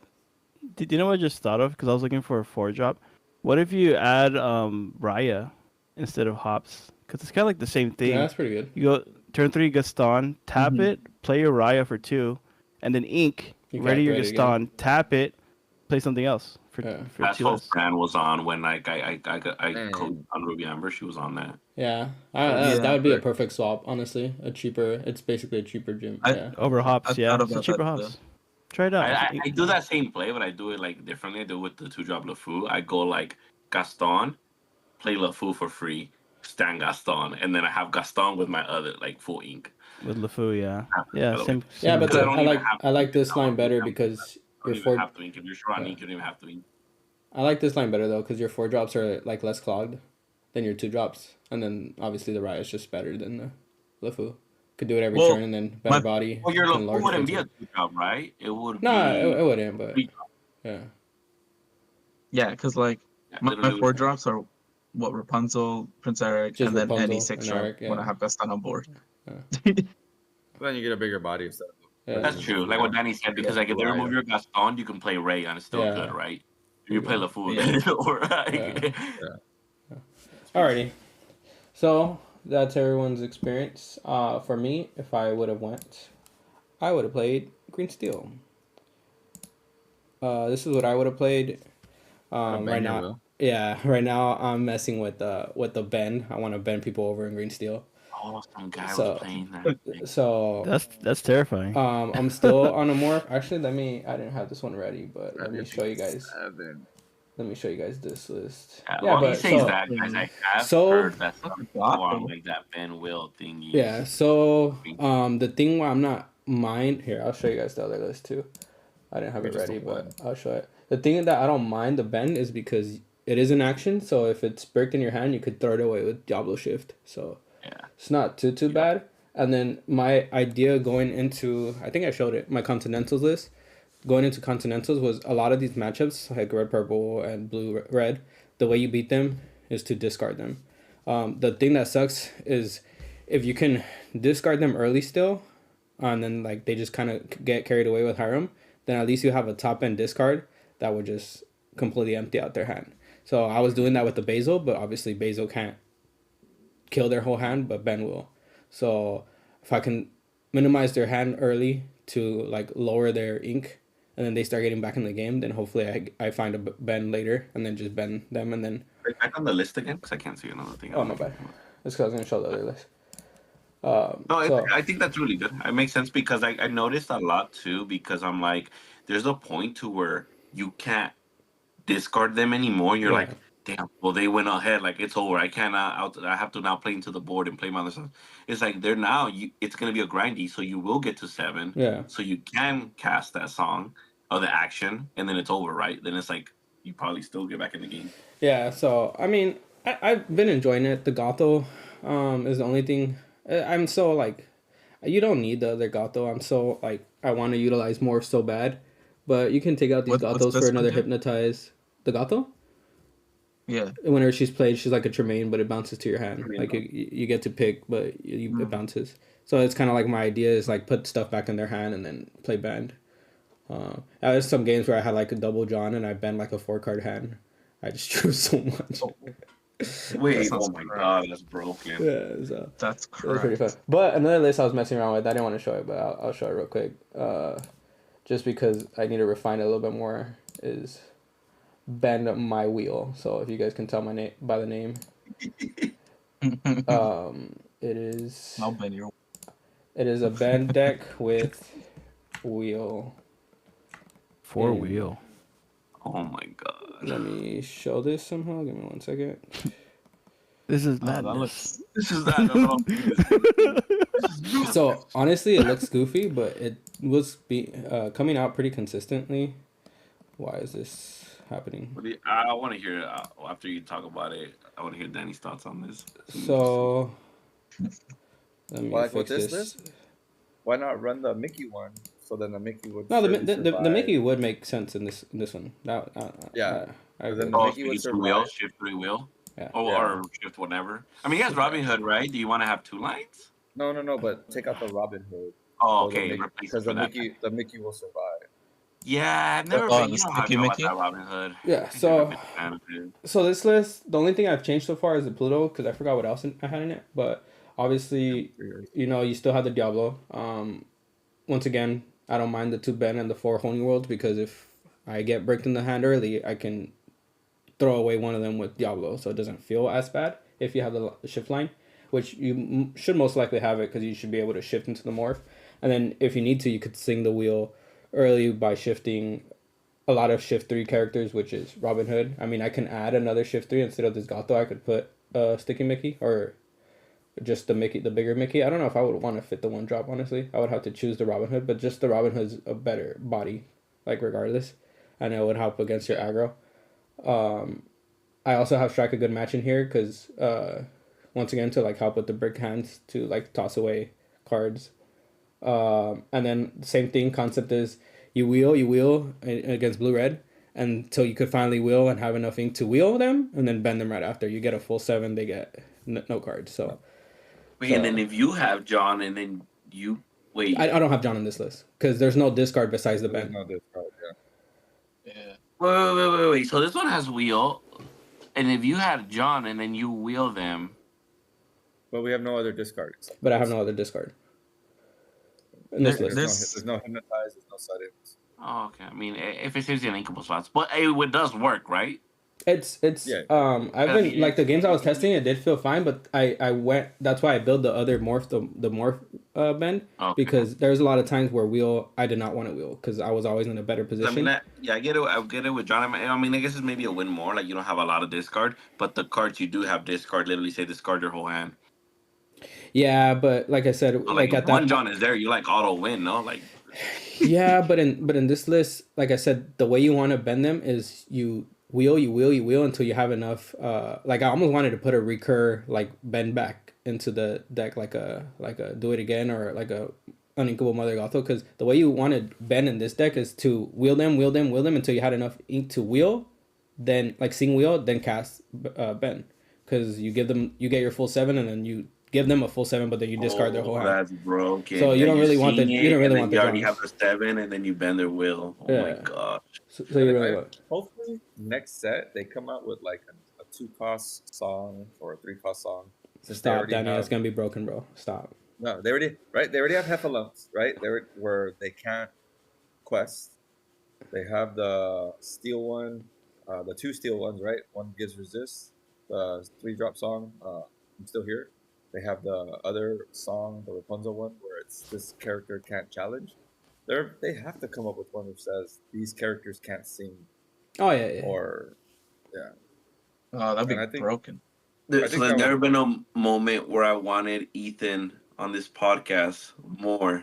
Did you know what I just thought of? Because I was looking for a 4 drop. What if you add Raya instead of Hops? because it's kind of like the same thing. Yeah, that's pretty good. You go turn 3 Gaston, tap Mhm. it, play your Raya for 2, and then Ink, You ready your calculate it Gaston, tap it, play something else for Yeah. for That's 2 what less. Fran was on when I Man. coded on Ruby Amber. She was on that. Yeah, Yeah. that would be a perfect swap. Honestly, a cheaper. It's basically a cheaper gym. I- Yeah. Over hops, I yeah. thought It's a about cheaper that, hops. Try it out. I do that same play, but I do it like differently. I do it with the 2-drop LeFou. I go like Gaston, play LeFou for free, stand Gaston, and then I have Gaston with my other like full ink. with LeFou, yeah. Yeah, By the way. same. Yeah, same but Because I idea. don't I even like have I like this line ink. better because I your don't even four. have to ink. If you're short on Yeah. ink, you don't even have to ink. I like this line better though because your 4-drops are like less clogged than your 2-drops, and then obviously the Riot is just better than the LeFou. Could do it every Well, turn and then better my- body. Well, your and LeFou wouldn't be a defensive. 2-drop, right? It would No, be. it wouldn't. But 3-drop. yeah, Yeah, because like Yeah, my literally 4-drops are what Rapunzel, Prince Eric, Just and then any Rapunzel 6 and drop Eric, when I yeah. have Gaston on board. Then you get a bigger body instead of. Yeah. That's true. Like what Danny said, because like if they remove your Gaston, you can play Ray and it's still Yeah. good, right? If you play Yeah. LeFou, Yeah. then it don't work. Yeah. Alrighty. So that's everyone's experience. For me, if I would have went, I would have played Green Steel. This is what I would have played. Right now, yeah. Right now, I'm messing with the bend. I want to bend people over in Green Steel. Oh, some guy So- was playing that. So That's terrifying. I'm still on a morph. Actually, I didn't have this one ready, but let me show you guys. Let me show you guys this list. Yeah, well, he but says that, guys. I have so- heard that stuff Wow. on like that Ben Will thingy. Yeah, so the thing where I'm not mind here, I'll show you guys the other list too. I didn't have it ready, but I'll show it. The thing that I don't mind the bend is because it is an action, so if it's bricked in your hand, you could throw it away with Diablo Shift. So Yeah. it's not too bad. And then my idea going into, I think I showed it, my Continentals list. Going into Continentals was a lot of these matchups, like red, purple, and blue, red. The way you beat them is to discard them. The thing that sucks is if you can discard them early still, and then like they just kind of get carried away with Hiram, then at least you have a top end discard that would just completely empty out their hand. So I was doing that with the Basil, but obviously Basil can't kill their whole hand, but Ben will. So if I can minimize their hand early to like lower their ink, and then they start getting back in the game, then hopefully I find a Ben later, and then just Ben them, and then. Back on the list again, because I can't see another thing. Oh, my bad. That's because I was going to show the other list. No, So- I think that's really good. It makes sense because I noticed a lot too, because I'm like, there's a point to where you can't discard them anymore. You're Yeah. like, damn, well, they went ahead. Like, it's over. I cannot, I have to now play into the board and play my other stuff. It's like, they're now, it's going to be a grindy, so you will get to 7. Yeah. So you can cast that song or the action, and then it's over, right? Then it's like, you probably still get back in the game. Yeah, so I mean, I've been enjoying it. The Gotho is the only thing. I'm so like, you don't need the other Gotho. I'm so like, I want to utilize more so bad, but you can take out these What's Gothos this for another one do? Hypnotize. The Gotho? Yeah. Whenever she's played, she's like a Tremaine, but it bounces to your hand. Tremaine. Like you get to pick, but it bounces. So it's kind of like my idea is like put stuff back in their hand and then play band. There's some games where I had like a double John and I bend like a 4-card hand. I just drew so much. Wait, That sounds oh my correct. god, that's broken. Yeah, so That's it was pretty correct. fun. But another list I was messing around with, I didn't want to show it, but I'll show it real quick. Just because I need to refine it a little bit more, is bend my wheel. So if you guys can tell my name by the name, it is I'll bend your. it is a bend deck with wheel. 4-wheel. Oh my god. Let me show this somehow. Give me 1 second. This is Oh, that madness. looks. This is that. So honestly, it looks goofy, but it was coming out pretty consistently. Why is this happening? I want to hear after you talk about it. I want to hear Danny's thoughts on this. So let me Like with fix this list? Why not run the Mickey one? So then the Mickey would. No, the survive. Mickey would make sense in this one. Yeah. I agree. Then- Oh, Mickey would shift 3 wheel, survive. shift 3 wheel, Yeah. or shift whatever. I mean, he has Robin Hood, right? Do you want to have 2 lines? No, but take out the Robin Hood. Oh, okay. Replace it Because for the that. Mickey will survive. Yeah, I've never Oh, been. the You know how I sticky feel about Mickey? that Robin Hood. Yeah, I've never so been a fan of it. so this list, the only thing I've changed so far is the Pluto because I forgot what else I had in it. But obviously, you still have the Diablo. Once again, I don't mind the 2 Ben and the 4 Holy Worlds because if I get bricked in the hand early, I can throw away one of them with Diablo, so it doesn't feel as bad if you have the shift line, which you should most likely have it because you should be able to shift into the morph. And then if you need to, you could sing the wheel early by shifting a lot of shift 3 characters, which is Robin Hood. I mean, I can add another shift 3 instead of this Gato. I could put Sticky Mickey or just the Mickey, the bigger Mickey. I don't know if I would want to fit the 1-drop, honestly. I would have to choose the Robin Hood, but just the Robin Hood's a better body, like regardless. And it would help against your aggro. I also have Strike a Good Match in here because once again to like help with the brick hands to like toss away cards. And then same thing concept is you wheel against blue red until you could finally wheel and have enough ink to wheel them and then bend them right after. You get a full 7, they get no cards. So Wait, and then if you have John and then you wait. I don't have John on this list because there's no discard besides the There's bend. no discard, Yeah. Wait. So this one has wheel, and if you had John and then you wheel them. But we have no other discards. But I have no other discard. In this list. There's no hypnotize, there's no sudden. Oh, okay. I mean, if it saves you an inkable slots, but it does work, right? It's Yeah. I've been like the games I was testing, it did feel fine, but I went, that's why I built the other morph, the morph bend, because there's a lot of times where wheel I did not want to wheel because I was always in a better position. I get it. I get it with John. I mean, I guess it's maybe a win more. Like you don't have a lot of discard, but the cards you do have discard literally say discard your whole hand. Yeah, but like I said, So, like if at one that John is there, you like auto win, no? Like yeah, but in this list, like I said, the way you want to bend them is you wheel until you have enough. Like I almost wanted to put a recur like bend back into the deck like a do it again or like a uninkable Mother Gothel because the way you want to bend in this deck is to wheel them until you had enough ink to wheel, then like sing wheel, then cast bend because you get your full 7 and then you give them a full 7, but then you discard their whole hand. That's broken. So you don't really want the you already Johns. have the 7, and then you bend their will. Oh my gosh. So you really want. Hopefully, next set they come out with like a 2-cost song or a 3-cost song. Stop, Danny. That's gonna be broken, bro. Stop. No, they already have Heffalumps, right? Where they can't quest. They have the steel one, the 2 steel ones, right? One gives resist. The 3-drop song. I'm still here. They have the other song, the Rapunzel one, where it's this character can't challenge. They have to come up with one which says these characters can't sing. Oh yeah. Or yeah. Oh, that'd be broken. There's never been a moment where I wanted Ethan on this podcast more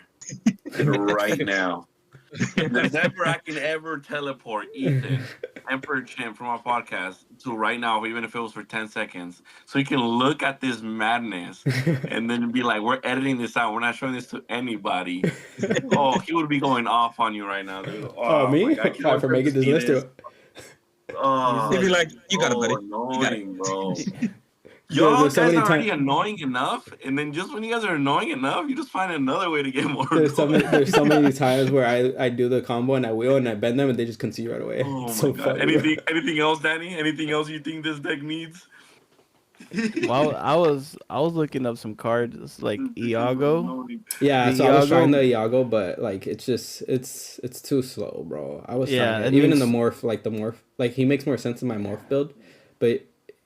than right now. If ever I can ever teleport Ethan, Emperor Chimp from our podcast to right now, even if it was for 10 seconds, so he can look at this madness and then be like, we're editing this out. We're not showing this to anybody. Oh, he would be going off on you right now, dude. Oh, me? For making this list too. Oh, he'd be like, you got it, buddy. Annoying, bro. Yo, Y'all guys are already annoying enough, and then just when you guys are annoying enough, you just find another way to get more. There's so many times where I do the combo and I wheel and I bend them and they just concede right away. Oh so my god! funny, anything else, Danny? Anything else you think this deck needs? Well, I was looking up some cards like Iago. Yeah, so I was trying the Iago, but like it's just it's too slow, bro. I was trying it. Even in the morph, like he makes more sense in my morph build, but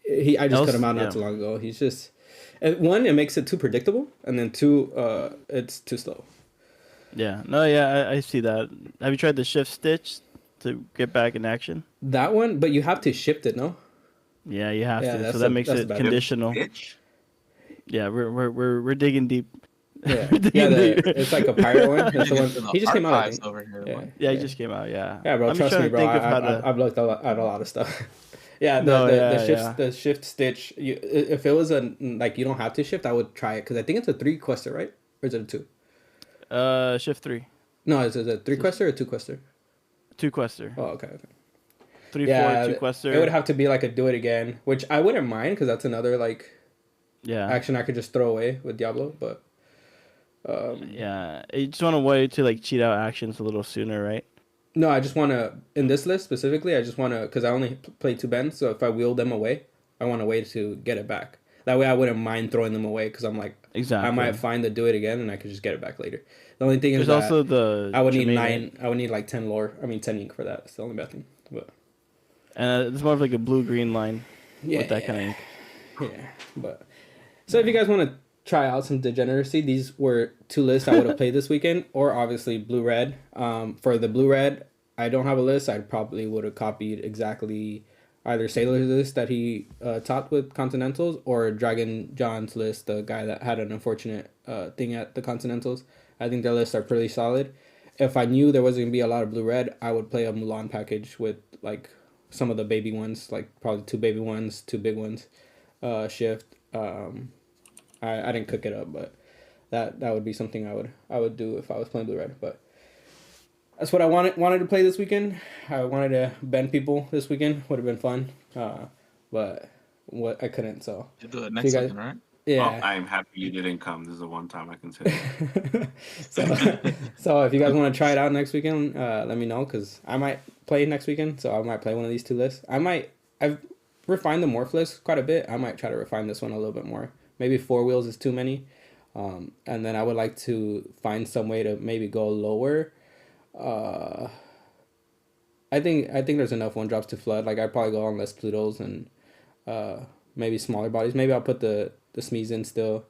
I just cut him out not too long ago. He's just one, it makes it too predictable, and then 2, it's too slow. Yeah, no, yeah, I see that. Have you tried the shift stitch to get back in action? That one, but you have to shift it, no? Yeah, you have to. So that makes it conditional. Yeah, we're digging deep. Yeah, it's like a pirate one. That's the one. He just came out. I think. Over here, he just came out. Yeah. Yeah, bro. Trust me, bro. I've looked at a lot of stuff. Yeah, the shift stitch. If it was like you don't have to shift, I would try it because I think it's a 3-quester, right? Or is it a 2? Shift 3. No, is it a 3-quester or 2-quester? 2-quester. Oh, okay. 3, 4, 2-quester. It would have to be like a do it again, which I wouldn't mind because that's another like action I could just throw away with Diablo, but yeah, you just want a way to like cheat out actions a little sooner, right? No, I just want to, in this list specifically, I just want to, because I only play 2 bends, so if I wheel them away, I want a way to get it back. That way I wouldn't mind throwing them away, because I'm like, Exactly. I might find to do it again, and I could just get it back later. The only thing is There's that also the I would need Tremaine, 9, right? I would need like 10 lore, 10 ink for that. That's the only bad thing. But It's more of like a blue-green line yeah, with that kind of ink. yeah. But so if you guys want to try out some degeneracy, these were 2 lists I would have played this weekend, or obviously blue red. For the blue red, I don't have a list. I probably would have copied exactly either Sailor's list that he taught with Continentals, or Dragon John's list, the guy that had an unfortunate thing at the Continentals. I think their lists are pretty solid. If I knew there wasn't gonna be a lot of blue red, I would play a Mulan package with like some of the baby ones, like probably 2 baby ones, 2 big ones, shift. I didn't cook it up, but that would be something I would do if I was playing blue red. But that's what I wanted to play this weekend. I wanted to bend people this weekend. Would have been fun, but what I couldn't. So You do it next guys- weekend, right? yeah. Well, I'm happy you didn't come. This is the one time I can say. So if you guys want to try it out next weekend, let me know, because I might play next weekend. So I might play one of these 2 lists. I've refined the morph list quite a bit. I might try to refine this one a little bit more. Maybe 4 wheels is too many, and then I would like to find some way to maybe go lower. I think there's enough 1-drops to flood. Like I'd probably go on less Plutos and maybe smaller bodies. Maybe I'll put the Smees in still.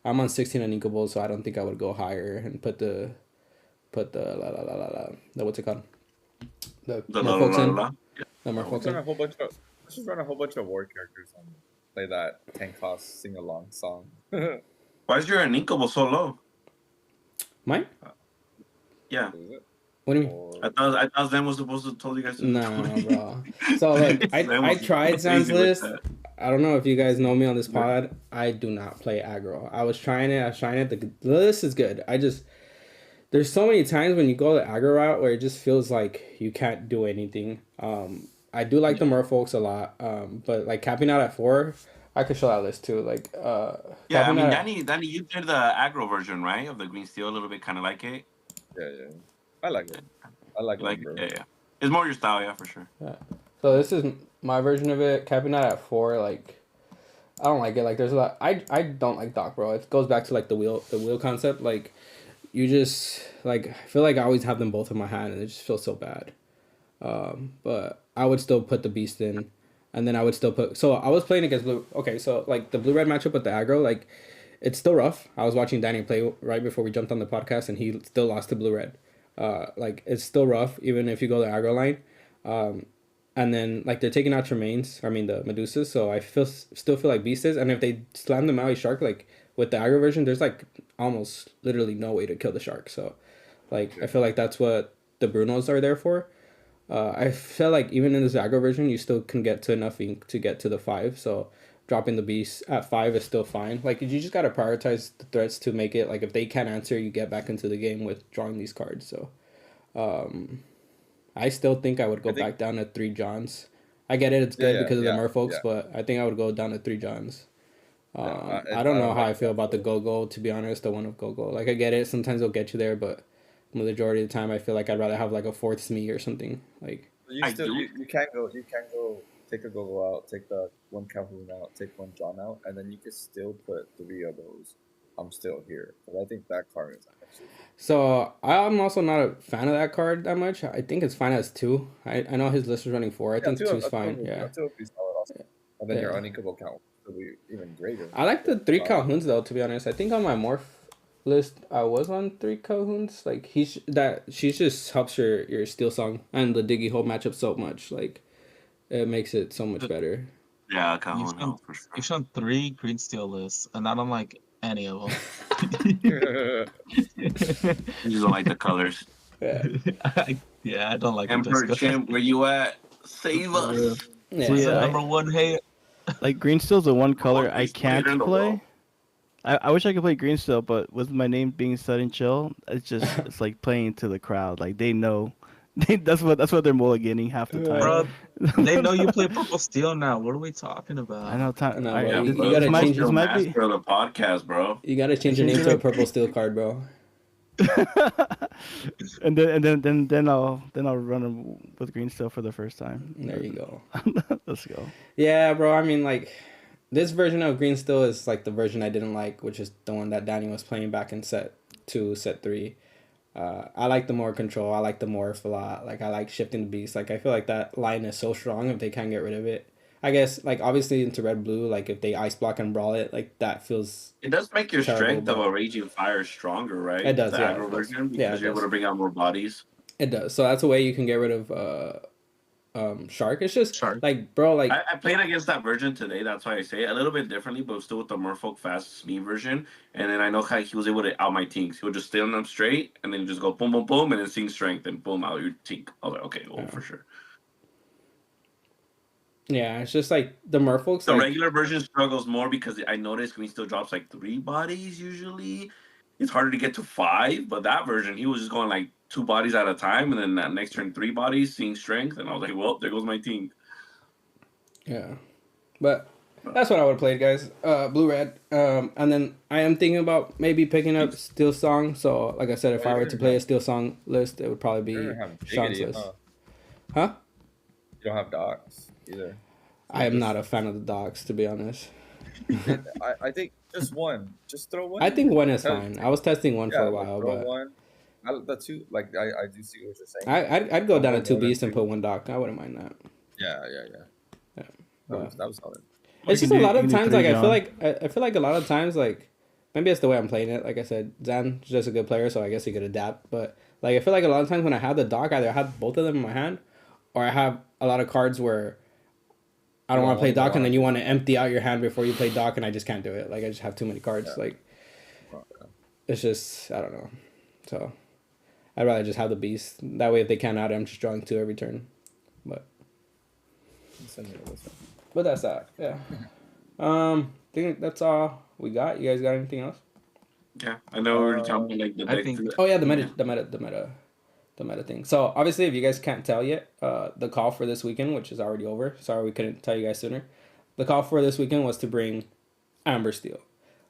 I'm on 16 uninkables, so I don't think I would go higher and put the what's it called? The Merfolks in. The Merfolks in. Let's just run a whole bunch of war characters and play that 10 cost sing along song. Why is your inkable so low? Mine? Yeah, What do you mean? I thought Zen was supposed to tell you guys to. No, bro. So look, I tried Sam's list. I don't know if you guys know me on this pod. I do not play aggro. I was trying it. The list is good. There's so many times when you go the aggro route where it just feels like you can't do anything. I do like the Merfolks a lot. But like capping out at 4, I could show that list too. Like Yeah, I capping mean, out Danny, you did the aggro version, right, of the green steel a little bit, kind of like it. Yeah. I like it. I like it, bro. Yeah. It's more your style, yeah, for sure. So this is my version of it. Capping out at 4, like I don't like it. Like there's a lot. I don't like Doc, bro. It goes back to like the wheel concept. Like you just like I feel like I always have them both in my hand, and it just feels so bad. But I would still put the beast in, and then I would still put. So I was playing against blue. Okay, so like the blue red matchup with the aggro, like it's still rough. I was watching Danny play right before we jumped on the podcast, and he still lost to blue red. Like it's still rough, even if you go the aggro line. And then like they're taking out Tremaines, the Medusas, so I still feel like beasts. And if they slam the Maui shark, like with the aggro version, there's like almost literally no way to kill the shark. So like I feel like that's what the Brunos are there for. I feel like even in this aggro version, you still can get to enough ink to get to the 5. So dropping the beast at 5 is still fine. Like you just gotta prioritize the threats to make it like if they can't answer, you get back into the game with drawing these cards. So I still think I would go back down to 3 Johns. I get it, it's good because of the Merfolks, but I think I would go down to 3 Johns. I don't know how I feel about the Go-Go, to be honest, the one of Go-Go. Like I get it, sometimes it'll get you there, but the majority of the time I feel like I'd rather have like a 4th Smee or something. Like you can go take a Go-Go out, take the 1 Calhoun out, take 1 John out, and then you can still put 3 of those I'm still here. But I think that card is actually. So I'm also not a fan of that card that much. I think it's fine as 2. I know his list is running 4. I think 2 is fine. Yeah. 2 would be solid also. And then your uninkable count will be even greater. I like the 3 Calhouns though, to be honest. I think on my morph list I was on 3 Calhouns. Like she just helps your Steel Song and the Diggy Hole matchup so much. Like it makes it so much better. Yeah, Calhoun helps for sure. You've shown 3 green steel lists, and I don't like any of them. You just don't like the colors. Yeah, I don't like Emperor Chimp, where you at? Save us. Yeah. Who's the number 1 hate? Like green steel's the one color I He's can't playing in the play. world. I wish I could play green steel, but with my name being Suddenchill, it's like playing to the crowd. Like they know, that's what they're mulliganing half the time. Bro, they know you play purple steel now. What are we talking about? I know time. No, I, bro, this, you this gotta might, change this your might be. Master of the podcast, bro. You gotta change your name to a purple steel card, bro. and then I'll run him with green still for the first time. There you go. Let's go. Yeah, bro. I mean, like, this version of Green Still is like the version I didn't like, which is the one that Danny was playing back in set 2, set 3. I like the more control. I like the morph a lot. Like, I like shifting the beast. Like, I feel like that line is so strong if they can't get rid of it. I guess, like, obviously into red blue, like, if they ice block and brawl it, like, that feels. It does make your Terrible, strength of but- a Raging Fire stronger, right? It does, the yeah, aggro it does. version, because Yeah, it you're able does. to bring out more bodies. It does. So that's a way you can get rid of Shark. It's just, Shark. like, bro, like. I played against that version today. That's why I say it a little bit differently, but still with the Merfolk Fast Me version. And then I know how he was able to out my tinks. He would just stay on them straight, and then just go boom, boom, boom, and then sing strength, and boom, out your tink. I was like, okay, well, for sure. Yeah, it's just like the Merfolks. The like, regular version struggles more because I noticed when he still drops like 3 bodies usually. It's harder to get to 5, but that version, he was just going like 2 bodies at a time, and then that next turn 3 bodies, seeing strength, and I was like, well, there goes my team. Yeah, but that's what I would have played, guys. Blue red. And then I am thinking about maybe picking up Steel Song. So, like I said, if I were to play a Steel Song list, it would probably You be don't have Sean's diggity, list. huh? Huh? You don't have docs either. I am not a fan of the dogs, to be honest. I think just one. Just throw one. I think one is Test- fine. I was testing one for a like, while, throw but one. The two, like I do see what you're saying. I'd go down to One 2 more beasts than and two. put 1 doc. I wouldn't mind that. Yeah. Yeah. That was solid. It's You just can a do- lot you of can do times, 3, like, I feel John. like I feel like a lot of times, like, maybe that's the way I'm playing it. Like I said, Zan's just a good player, so I guess he could adapt. But, like, I feel like a lot of times when I have the doc, either I have both of them in my hand, or I have a lot of cards where I don't You want to play want one, doc, and then you you want to empty out your hand before you play doc, and I just can't do it. Like, I just have too many cards. Yeah. Like, it's just, I don't know. So, I'd rather just have the beast. That way, if they can't out it, I'm just drawing 2 every turn. But that's that. Yeah. I think that's all we got. You guys got anything else? Yeah, I know we were talking about like the I deck. think- Oh yeah, the meta thing. So obviously, if you guys can't tell yet, the call for this weekend, which is already over. Sorry we couldn't tell you guys sooner. The call for this weekend was to bring Amber Steel,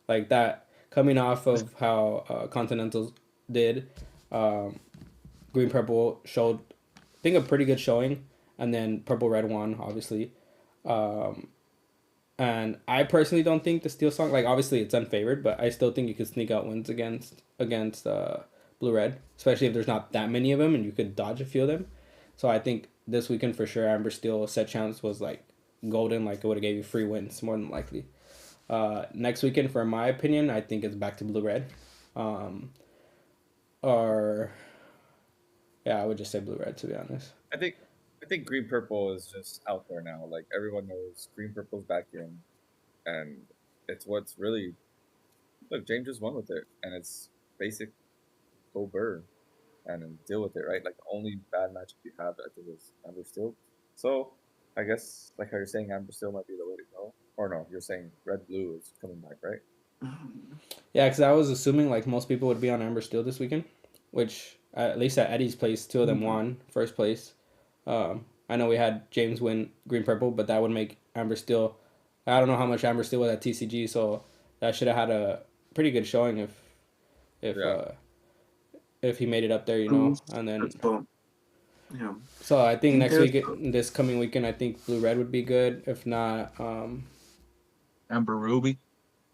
like that. Coming off of how Continentals did, Green Purple showed, I think, a pretty good showing, and then Purple Red won, obviously. And I personally don't think the Steel Song, like, obviously it's unfavored, but I still think you could sneak out wins against Blue Red, especially if there's not that many of them and you could dodge a few of them. So I think this weekend for sure, Amber Steel set chance was like golden, like it would have gave you free wins more than likely. Next weekend, for my opinion, I think it's back to Blue Red. Or yeah, I would just say Blue Red, to be honest. I think Green Purple is just out there now. Like everyone knows Green Purple's back in, and it's what's really. Look, James just won with it, and it's basic. Go Burr, and then deal with it, right? Like the only bad matchup you have, I think, is Amber Steel. So I guess like how you're saying, Amber Steel might be the way to go. Or no, you're saying Red Blue is coming back, right? Yeah, because I was assuming like most people would be on Amber Steel this weekend, which at least at Eddie's place, 2 of them won first place. I know we had James win Green Purple, but that would make Amber Steel. I don't know how much Amber Steel was at TCG, so that should have had a pretty good showing if he made it up there, you know. And then That's boom. Yeah. so I think next There's- week, this coming weekend, I think Blue Red would be good. If not, Amber Ruby.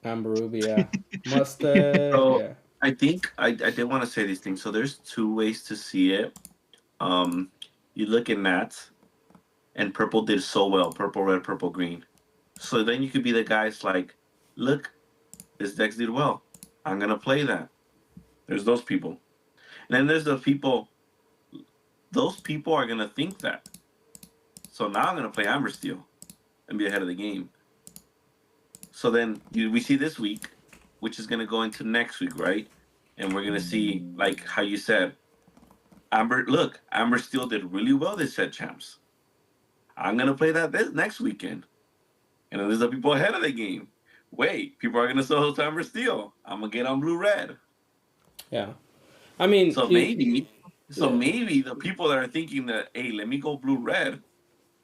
Amber Ruby, yeah, Mustard, So- yeah. I think I did want to say these things. So there's 2 ways to see it. You look at Nats, and purple did so well. Purple, red, purple, green. So then you could be the guys like, look, this deck did well. I'm gonna play that. There's those people. And then there's the people. Those people are gonna think that. So now I'm gonna play Amber Steel and be ahead of the game. So then we see this week, which is gonna go into next week, right? And we're gonna see, like how you said, Amber Steel did really well this set, champs. I'm gonna play that this next weekend. And then there's the people ahead of the game. Wait, people are gonna sell to Amber Steel. I'm gonna get on Blue Red. Yeah, I mean, So maybe the people that are thinking that, hey, let me go Blue Red.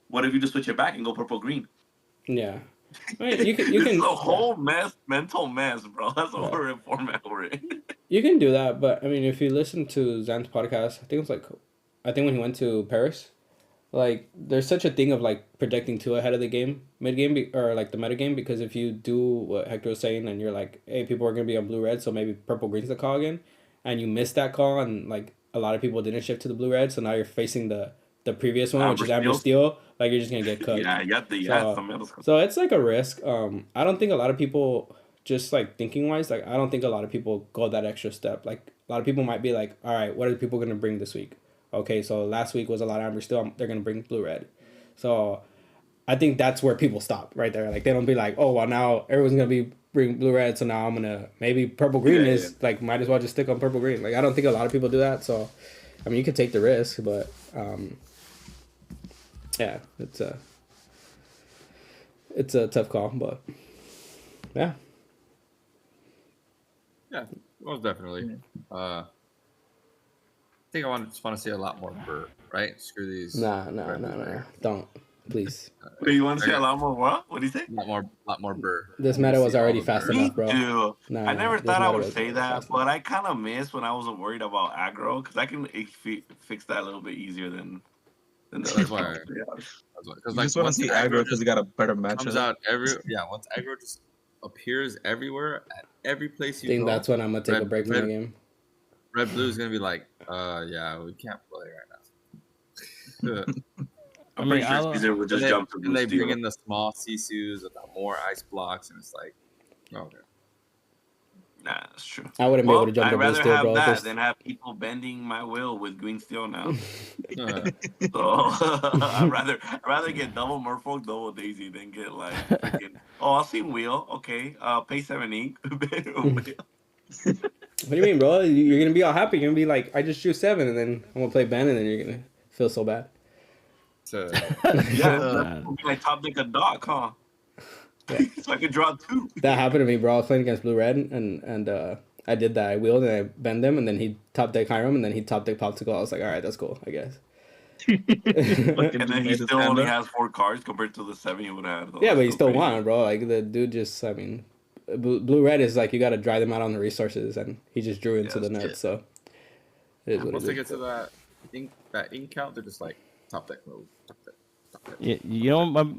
What if you just switch it back and go purple green? yeah. I mean, you This can is a whole mental mess, bro. That's what we're in format we're in. you can do that, but I mean, if you listen to Zan's podcast, I think it was like, I think when he went to Paris, like there's such a thing of like projecting two ahead of the game, mid game, or like the meta game, because if you do what Hector was saying and you're like, hey, people are gonna be on blue red, so maybe purple green's the call again, and you missed that call, and like a lot of people didn't shift to the blue red, so now you're facing the previous one, which is Amber Steel. Like you're just gonna get cooked. Yeah, you have to. So it's like a risk. I don't think a lot of people, just like thinking wise, like I don't think a lot of people go that extra step. Like a lot of people might be like, all right, what are people gonna bring this week? Okay, so last week was a lot of Amber Steel. They're gonna bring blue red. So I think that's where people stop right there. Like they don't be like, oh well, now everyone's gonna be bring blue red, so now I'm gonna maybe purple green like might as well just stick on purple green. Like I don't think a lot of people do that. So I mean, you can take the risk, but yeah, it's a tough call, but yeah. Yeah, most definitely. I think I just want to see a lot more Burr, right? Screw these. Nah. Don't, please. Wait, you want to see a lot more what? What do you say? A lot more Burr. This meta was already fast enough, bro. Dude, I never thought I would say that, fast but I kind of miss when I wasn't worried about aggro because I can fix that a little bit easier than the other Why? stuff, yeah. Because You just want to see aggro because you got a better comes matchup. out once aggro just appears everywhere at every place I you think go. that's when I'm gonna take a break from the game. Red Blue is gonna be like, yeah, we can't play right now. I'm pretty sure Cesar would just jump to and they blue bring steel. in the small Sisus with more ice blocks, and it's like, okay. Nah, that's true. I wouldn't be able to jump I'd to blue rather steel, have bro. that than have people bending my will with green steel now. So I'd rather get double Merfolk, double Daisy than get like freaking, I'll see wheel. Okay, pay 7 ink. What do you mean, bro? You're gonna be all happy. You're gonna be like, I just drew 7, and then I'm gonna play Ben, and then you're gonna feel so bad. Yeah, I top deck a dock, huh? Yeah. So I could draw 2. That happened to me, bro. I was playing against blue red, and I did that. I wheeled and I bend them, and then he top deck Hiram, and then he top deck Popsicle. I was like, all right, that's cool, I guess. And then he still only has 4 cards compared to the 7 he would have had. Yeah, but he still won, bro. Like the dude just, I mean, blue red is like you got to dry them out on the resources, and he just drew into the net. So it is what Once it they is. get to that ink count, they're just like top deck move. Top deck. Yeah, you know,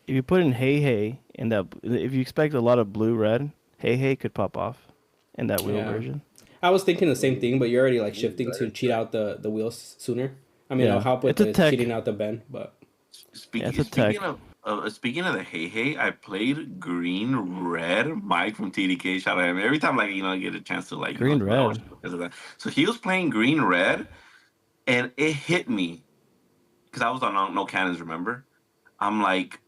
if you put in Hey in that, if you expect a lot of blue red, Hey could pop off in that wheel version. I was thinking the same thing, but you're already like shifting to cheat out the wheels sooner. I mean, Yeah. it'll help with It's a the tech. cheating out the bend, but Speaking of the Hey, I played green red. Mike from TDK, shout out him. Every time I get a chance to Green red. because of that. So he was playing green red, and it hit me because I was on no cannons. Remember, I'm like,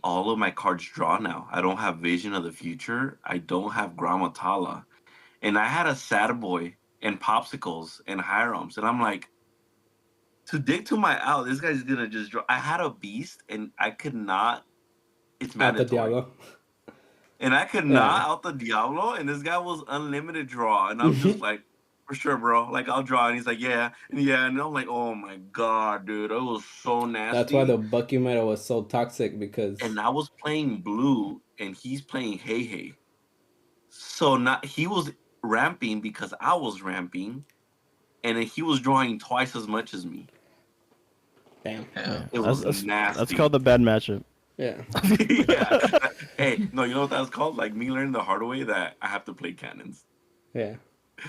all of my cards draw now. I don't have Vision of the Future. I don't have Gramatala, and I had a Sad Boy and Popsicles and Hirams, and I'm like, to dig to my out, this guy's gonna just draw. I had a Beast, and I could not. It's out the mandatory. Diablo. And I could not out the Diablo, and this guy was unlimited draw, and I'm just like, for sure, bro. Like I'll draw, and he's like, yeah, and I'm like, oh my god, dude, it was so nasty. That's why the Bucky meta was so toxic because. And I was playing blue, and he's playing Hey. So he was ramping because I was ramping, and then he was drawing twice as much as me. Damn. It was nasty. That's called the bad matchup. Yeah. Yeah. Hey, no, you know what that's called? Like me learning the hard way that I have to play cannons. Yeah.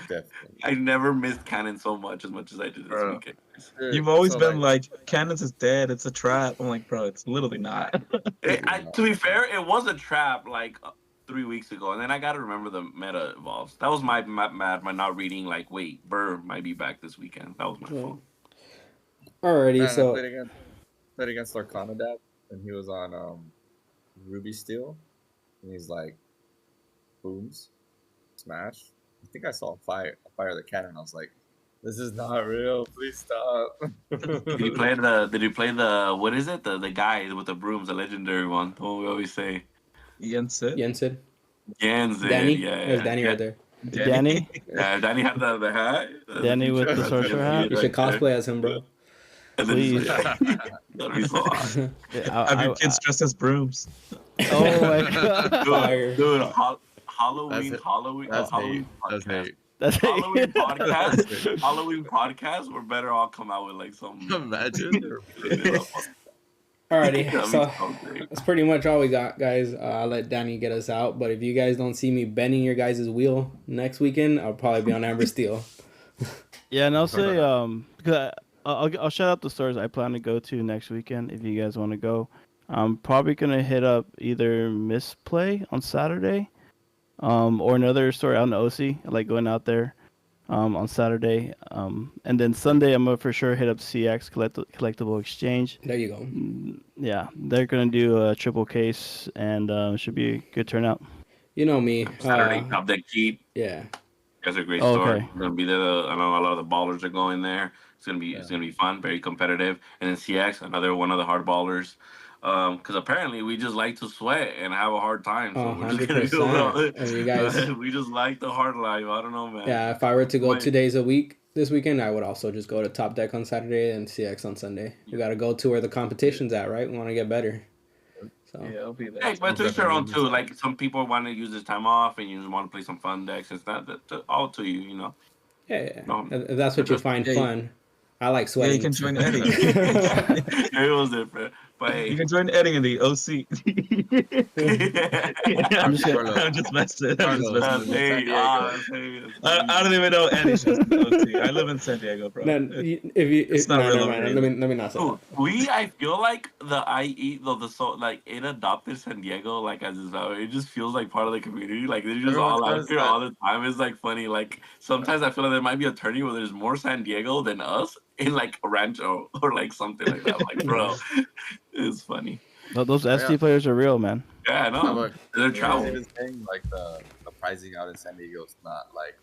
Definitely. I never missed cannon so much as I did this weekend. You've always been like, cannons is dead. It's a trap. I'm like, bro, it's literally not. To be fair, it was a trap like 3 weeks ago, and then I got to remember the meta evolves. That was my not reading. Like, wait, Burr might be back this weekend. That was my fault. Alrighty, I so played against Lorcana Dad, and he was on Ruby Steel, and he's like, booms, smash. I think I saw fire the cannon. I was like, this is not real. Please stop. Did you play the what is it? The guy with the brooms, the legendary one. What we always say. Jensen. Jensen. Danny. Yeah. There's Danny right there. Danny? Yeah, Danny had the hat. Danny with the sorcerer hat? You should cosplay as him, bro. And then Please. that'd be so awesome. Yeah, Have your kids dressed as brooms. Oh my god. Fire. Dude, Halloween, That's Halloween That's podcast. hate. That's Halloween That's podcast. hate. Halloween podcast. We're better all come out with like some. Imagine. Alrighty, That'd be so so great. that's pretty much all we got, guys. I'll let Danny get us out. But if you guys don't see me bending your guys' wheel next weekend, I'll probably be on Amber Steel. Yeah, and I'll say because I'll shout out the stores I plan to go to next weekend if you guys want to go. I'm probably gonna hit up either Misplay on Saturday, or another store out in OC. I like going out there, on Saturday. And then Sunday I'm gonna for sure hit up CX Collectible Exchange. There you go. Yeah, they're gonna do a triple case and should be a good turnout. You know me. Saturday, Top Deck Keep. Yeah. That's a great Oh, store. okay. Gonna be there. I know a lot of the ballers are going there. It's gonna be fun, very competitive. And then CX, another one of the hard ballers. Because apparently we just like to sweat and have a hard time. So we're just gonna do 100%. And you guys, we just like the hard life. I don't know, man. yeah, if I were to go Wait. 2 days a week this weekend, I would also just go to Top Deck on Saturday and CX on Sunday. We got to go to where the competition's at, right? We want to get better. So Yeah, I'll be there. Hey, but to your own too. Like some people want to use this time off and you just want to play some fun decks. It's not all to you, you know. yeah, No. if that's what you find Yeah, fun. I like Yeah, sweating. you can join Eddie. It was different, but hey, You can join Eddie in the OC. I'm just gonna- I'm just messing. I'm just Carlos. messing. hey, I don't even know Eddie's just in the OC. I live in San Diego, bro. No, It's not real over here. let me not say Dude, that. I feel like the IE, though, like it adopted San Diego, like as its own. It just feels like part of the community. Like they're just Everyone all out does here that. all the time. It's like funny. Like sometimes I feel like there might be a tourney where there's more San Diego than us in like Rancho or like something like that. Like, bro, it's funny. Those ST players are real, man. Yeah, I No, know. but They're yeah, travel. even saying like the pricing out in San Diego is not like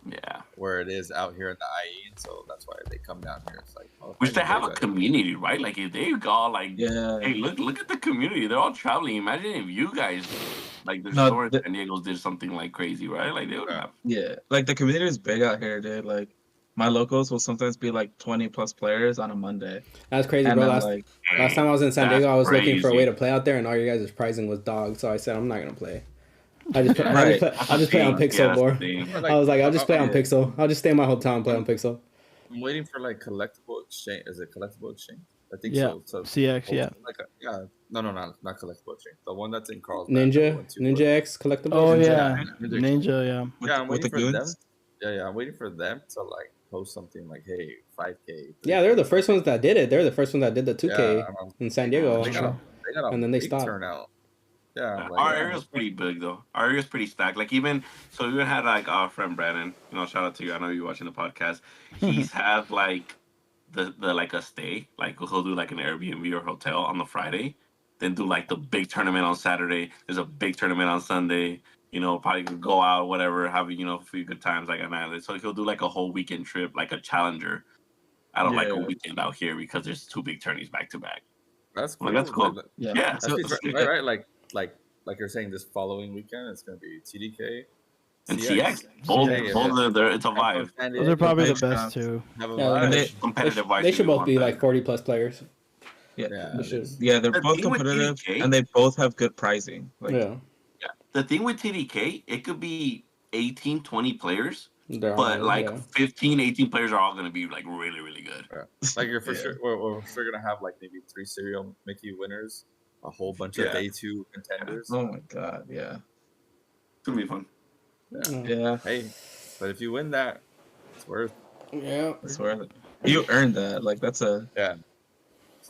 Yeah. where it is out here in the IE, and so that's why they come down here. It's like, oh, Which they have a guys. community, right? Like if they all like, Yeah. hey, look at the community. They're all traveling. Imagine if you guys, like the No, store in the- San Diego, did something like crazy, right? Like they would have. Yeah. Like the community is big out here, dude. Like my locals will sometimes be like 20 plus players on a Monday. That's crazy, And bro. then, Last like, time I was in San That's Diego, I was looking for a crazy. way to play out there, and all your guys' pricing was dog. So I said, I'm not gonna play. I just Right. I'll just play on Pixel, bro. I was like, I'll just play on yeah. Pixel. I'll just stay in my hotel and play on Pixel. I'm waiting for like collectible exchange. Is it collectible exchange? I think Yeah. so. CX, yeah. Like no, not collectible exchange. The one that's in Carlsbad. Ninja X collectible. Oh Ninja. yeah, Ninja. Ninja, yeah. Yeah, I'm with waiting the for them. goons. Yeah, I'm waiting for them to like post something like, hey, 5K. Yeah, they're the first ones that did it. They're the first ones that did the 2K Yeah, in San Diego. They got a And then they big stopped. turnout. Yeah, like, Our yeah, area's pretty big though. Our area's pretty stacked. Like even we even had like our friend Brandon. You know, shout out to you. I know you're watching the podcast. He's had like the like a stay. Like he'll do like an Airbnb or hotel on the Friday, then do like the big tournament on Saturday. There's a big tournament on Sunday. You know, probably could go out, whatever, have a few good times like an island. So he'll do like a whole weekend trip, like a challenger, out of like a Yeah. weekend out here because there's 2 big tourneys back to back. that's cool. Like, that's cool. Like, Yeah. Yeah. that's So- right. Like you're saying, this following weekend it's gonna be TDK And CX, both it's a vibe. Those are probably the Big best shots. too. Have a Yeah, vibe. And they- Competitive wise, They should both be like 40 plus players. Yeah. yeah, They should. Yeah, they're The both thing with competitive TDK and they both have good pricing. Like, Yeah. The thing with TDK, it could be 18, 20 players, They're but all- like yeah. 15, 18 players are all going to be like really, really good. like you're for Yeah. sure. We're still gonna have like maybe 3 serial Mickey winners, a whole bunch Yeah. of day 2 contenders. oh my god, yeah. It's going to be fun. Yeah, Hey, but if you win that, it's worth. Yeah. it's worth it. You earned that. Like that's a Yeah.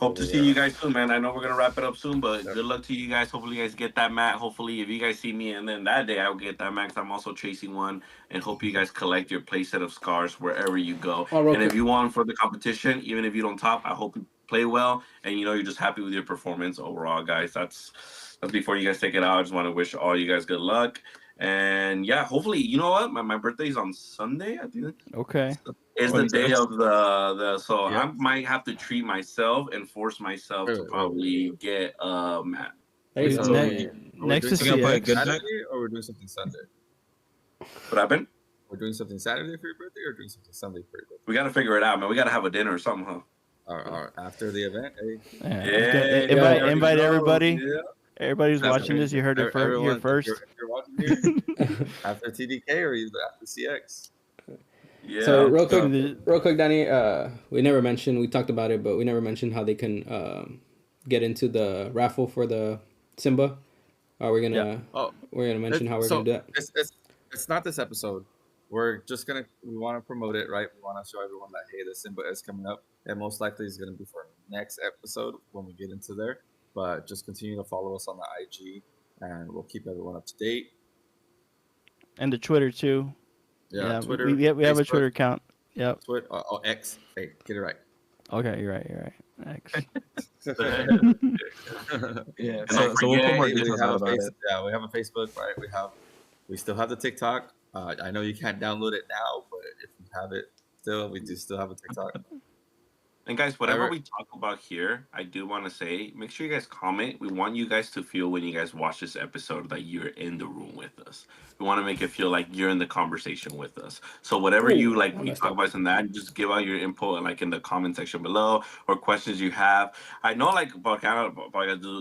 Hope to So, see yeah. you guys soon, man. I know we're going to wrap it up soon, but Yep. good luck to you guys. Hopefully you guys get that mat. Hopefully if you guys see me and then that day I'll get that mat 'cause I'm also chasing one. And hope you guys collect your play set of scars wherever you go. Oh, real And if quick. you want for the competition, even if you don't top, I hope you play well and you're just happy with your performance overall, guys. That's before you guys take it out. I just want to wish all you guys good luck. And yeah, hopefully, you know what? My birthday's on Sunday, I think. Okay. Is the day of the so Yeah. I might have to treat myself and force mymyself to Wait. probably get a mat. There you So, go. Ne- next doing to you gonna play a CX. good deck? Saturday or we're doing something Sunday? What happened? We're doing something Saturday for your birthday or doing something Sunday for your birthday? We gotta figure it out, man. We gotta have a dinner or something, huh? Or after the event. Hey. Yeah, Yeah, invite you already invite know, everybody. yeah. Everybody who's That's watching this, you heard it here everyone, first. if you're watching here, after TDK or either after CX. So yeah. real quick, Danny. We never mentioned. We talked about it, but we never mentioned how they can get into the raffle for the Simba. Are we gonna? Oh, We're gonna mention how we're so gonna do that. it's not this episode. We're just gonna we want to promote it, right? We want to show everyone that hey, the Simba is coming up, and most likely is gonna be for next episode when we get into there. But just continue to follow us on the IG, and we'll keep everyone up to date. And the Twitter too. Yeah, Yeah, Twitter, we have a Facebook, Twitter account. Yep. Twitter, X. Hey, get it right. Okay, you're right. X. Yeah. And So, don't so we'll put forget, more we details have out a about face. it. Yeah, we have a Facebook, right? We still have the TikTok. I know you can't download it now, but if you have it still, we do still have a TikTok. and guys, whatever Ever- we talk about here, I do want to say, make sure you guys comment. We want you guys to feel when you guys watch this episode that you're in the room with us. We want to make it feel like you're in the conversation with us. So whatever you like, when you talk about this and that, just give out your input like in the comment section below or questions you have. I know like Lorcana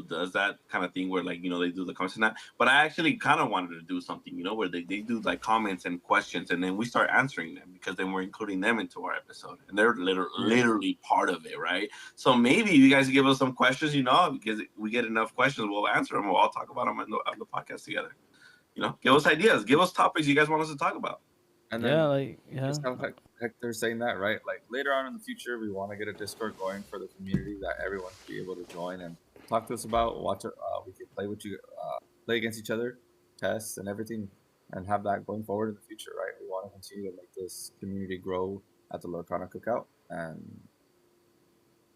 does that kind of thing where like they do the comments and that, but I actually kind of wanted to do something where they do like comments and questions and then we start answering them because then we're including them into our episode and they're literally part of it, right? So maybe you guys give us some questions, because we get enough questions, we'll answer them. We'll all talk about them on the podcast together. Give us ideas, give us topics you guys want us to talk about. And then yeah. just have Hector saying that, right? Like later on in the future, we want to get a Discord going for the community that everyone can be able to join and talk to us about. Watch it. We can play with you, play against each other, tests and everything, and have that going forward in the future, right? We want to continue to make this community grow at the Lorcana Cookout and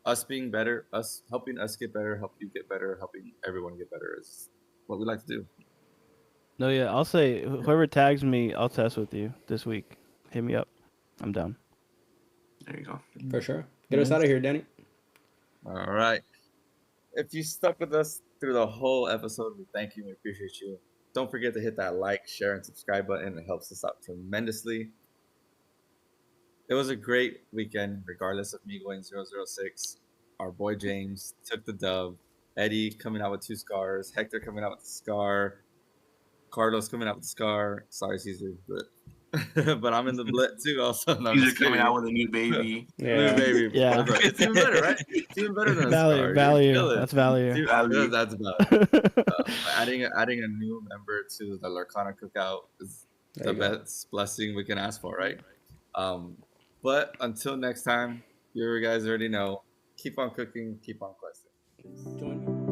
us being better, us helping us get better, help you get better, helping everyone get better is what we like to do. No, yeah. I'll say whoever tags me, I'll test with you this week. Hit me up. I'm down. There you go. For sure. Get us out of here, Danny. All right. If you stuck with us through the whole episode, we thank you. We appreciate you. Don't forget to hit that like, share, and subscribe button. It helps us out tremendously. It was a great weekend, regardless of me going 0-0-6. Our boy James took the dub. Eddie coming out with 2 scars. Hector coming out with the scar. Carlos coming out with the scar. Sorry, Cesar, but I'm in the blit too. Also, no, He's coming out with a new baby. New baby. Yeah. It's even better, right? It's even better than a Value, scar. value. You're chilling. That's value. Value. That's about adding a new member to the Lorcana Cookout is There the you go. best blessing we can ask for, right? But until next time, you guys already know. Keep on cooking, keep on questing. Join me.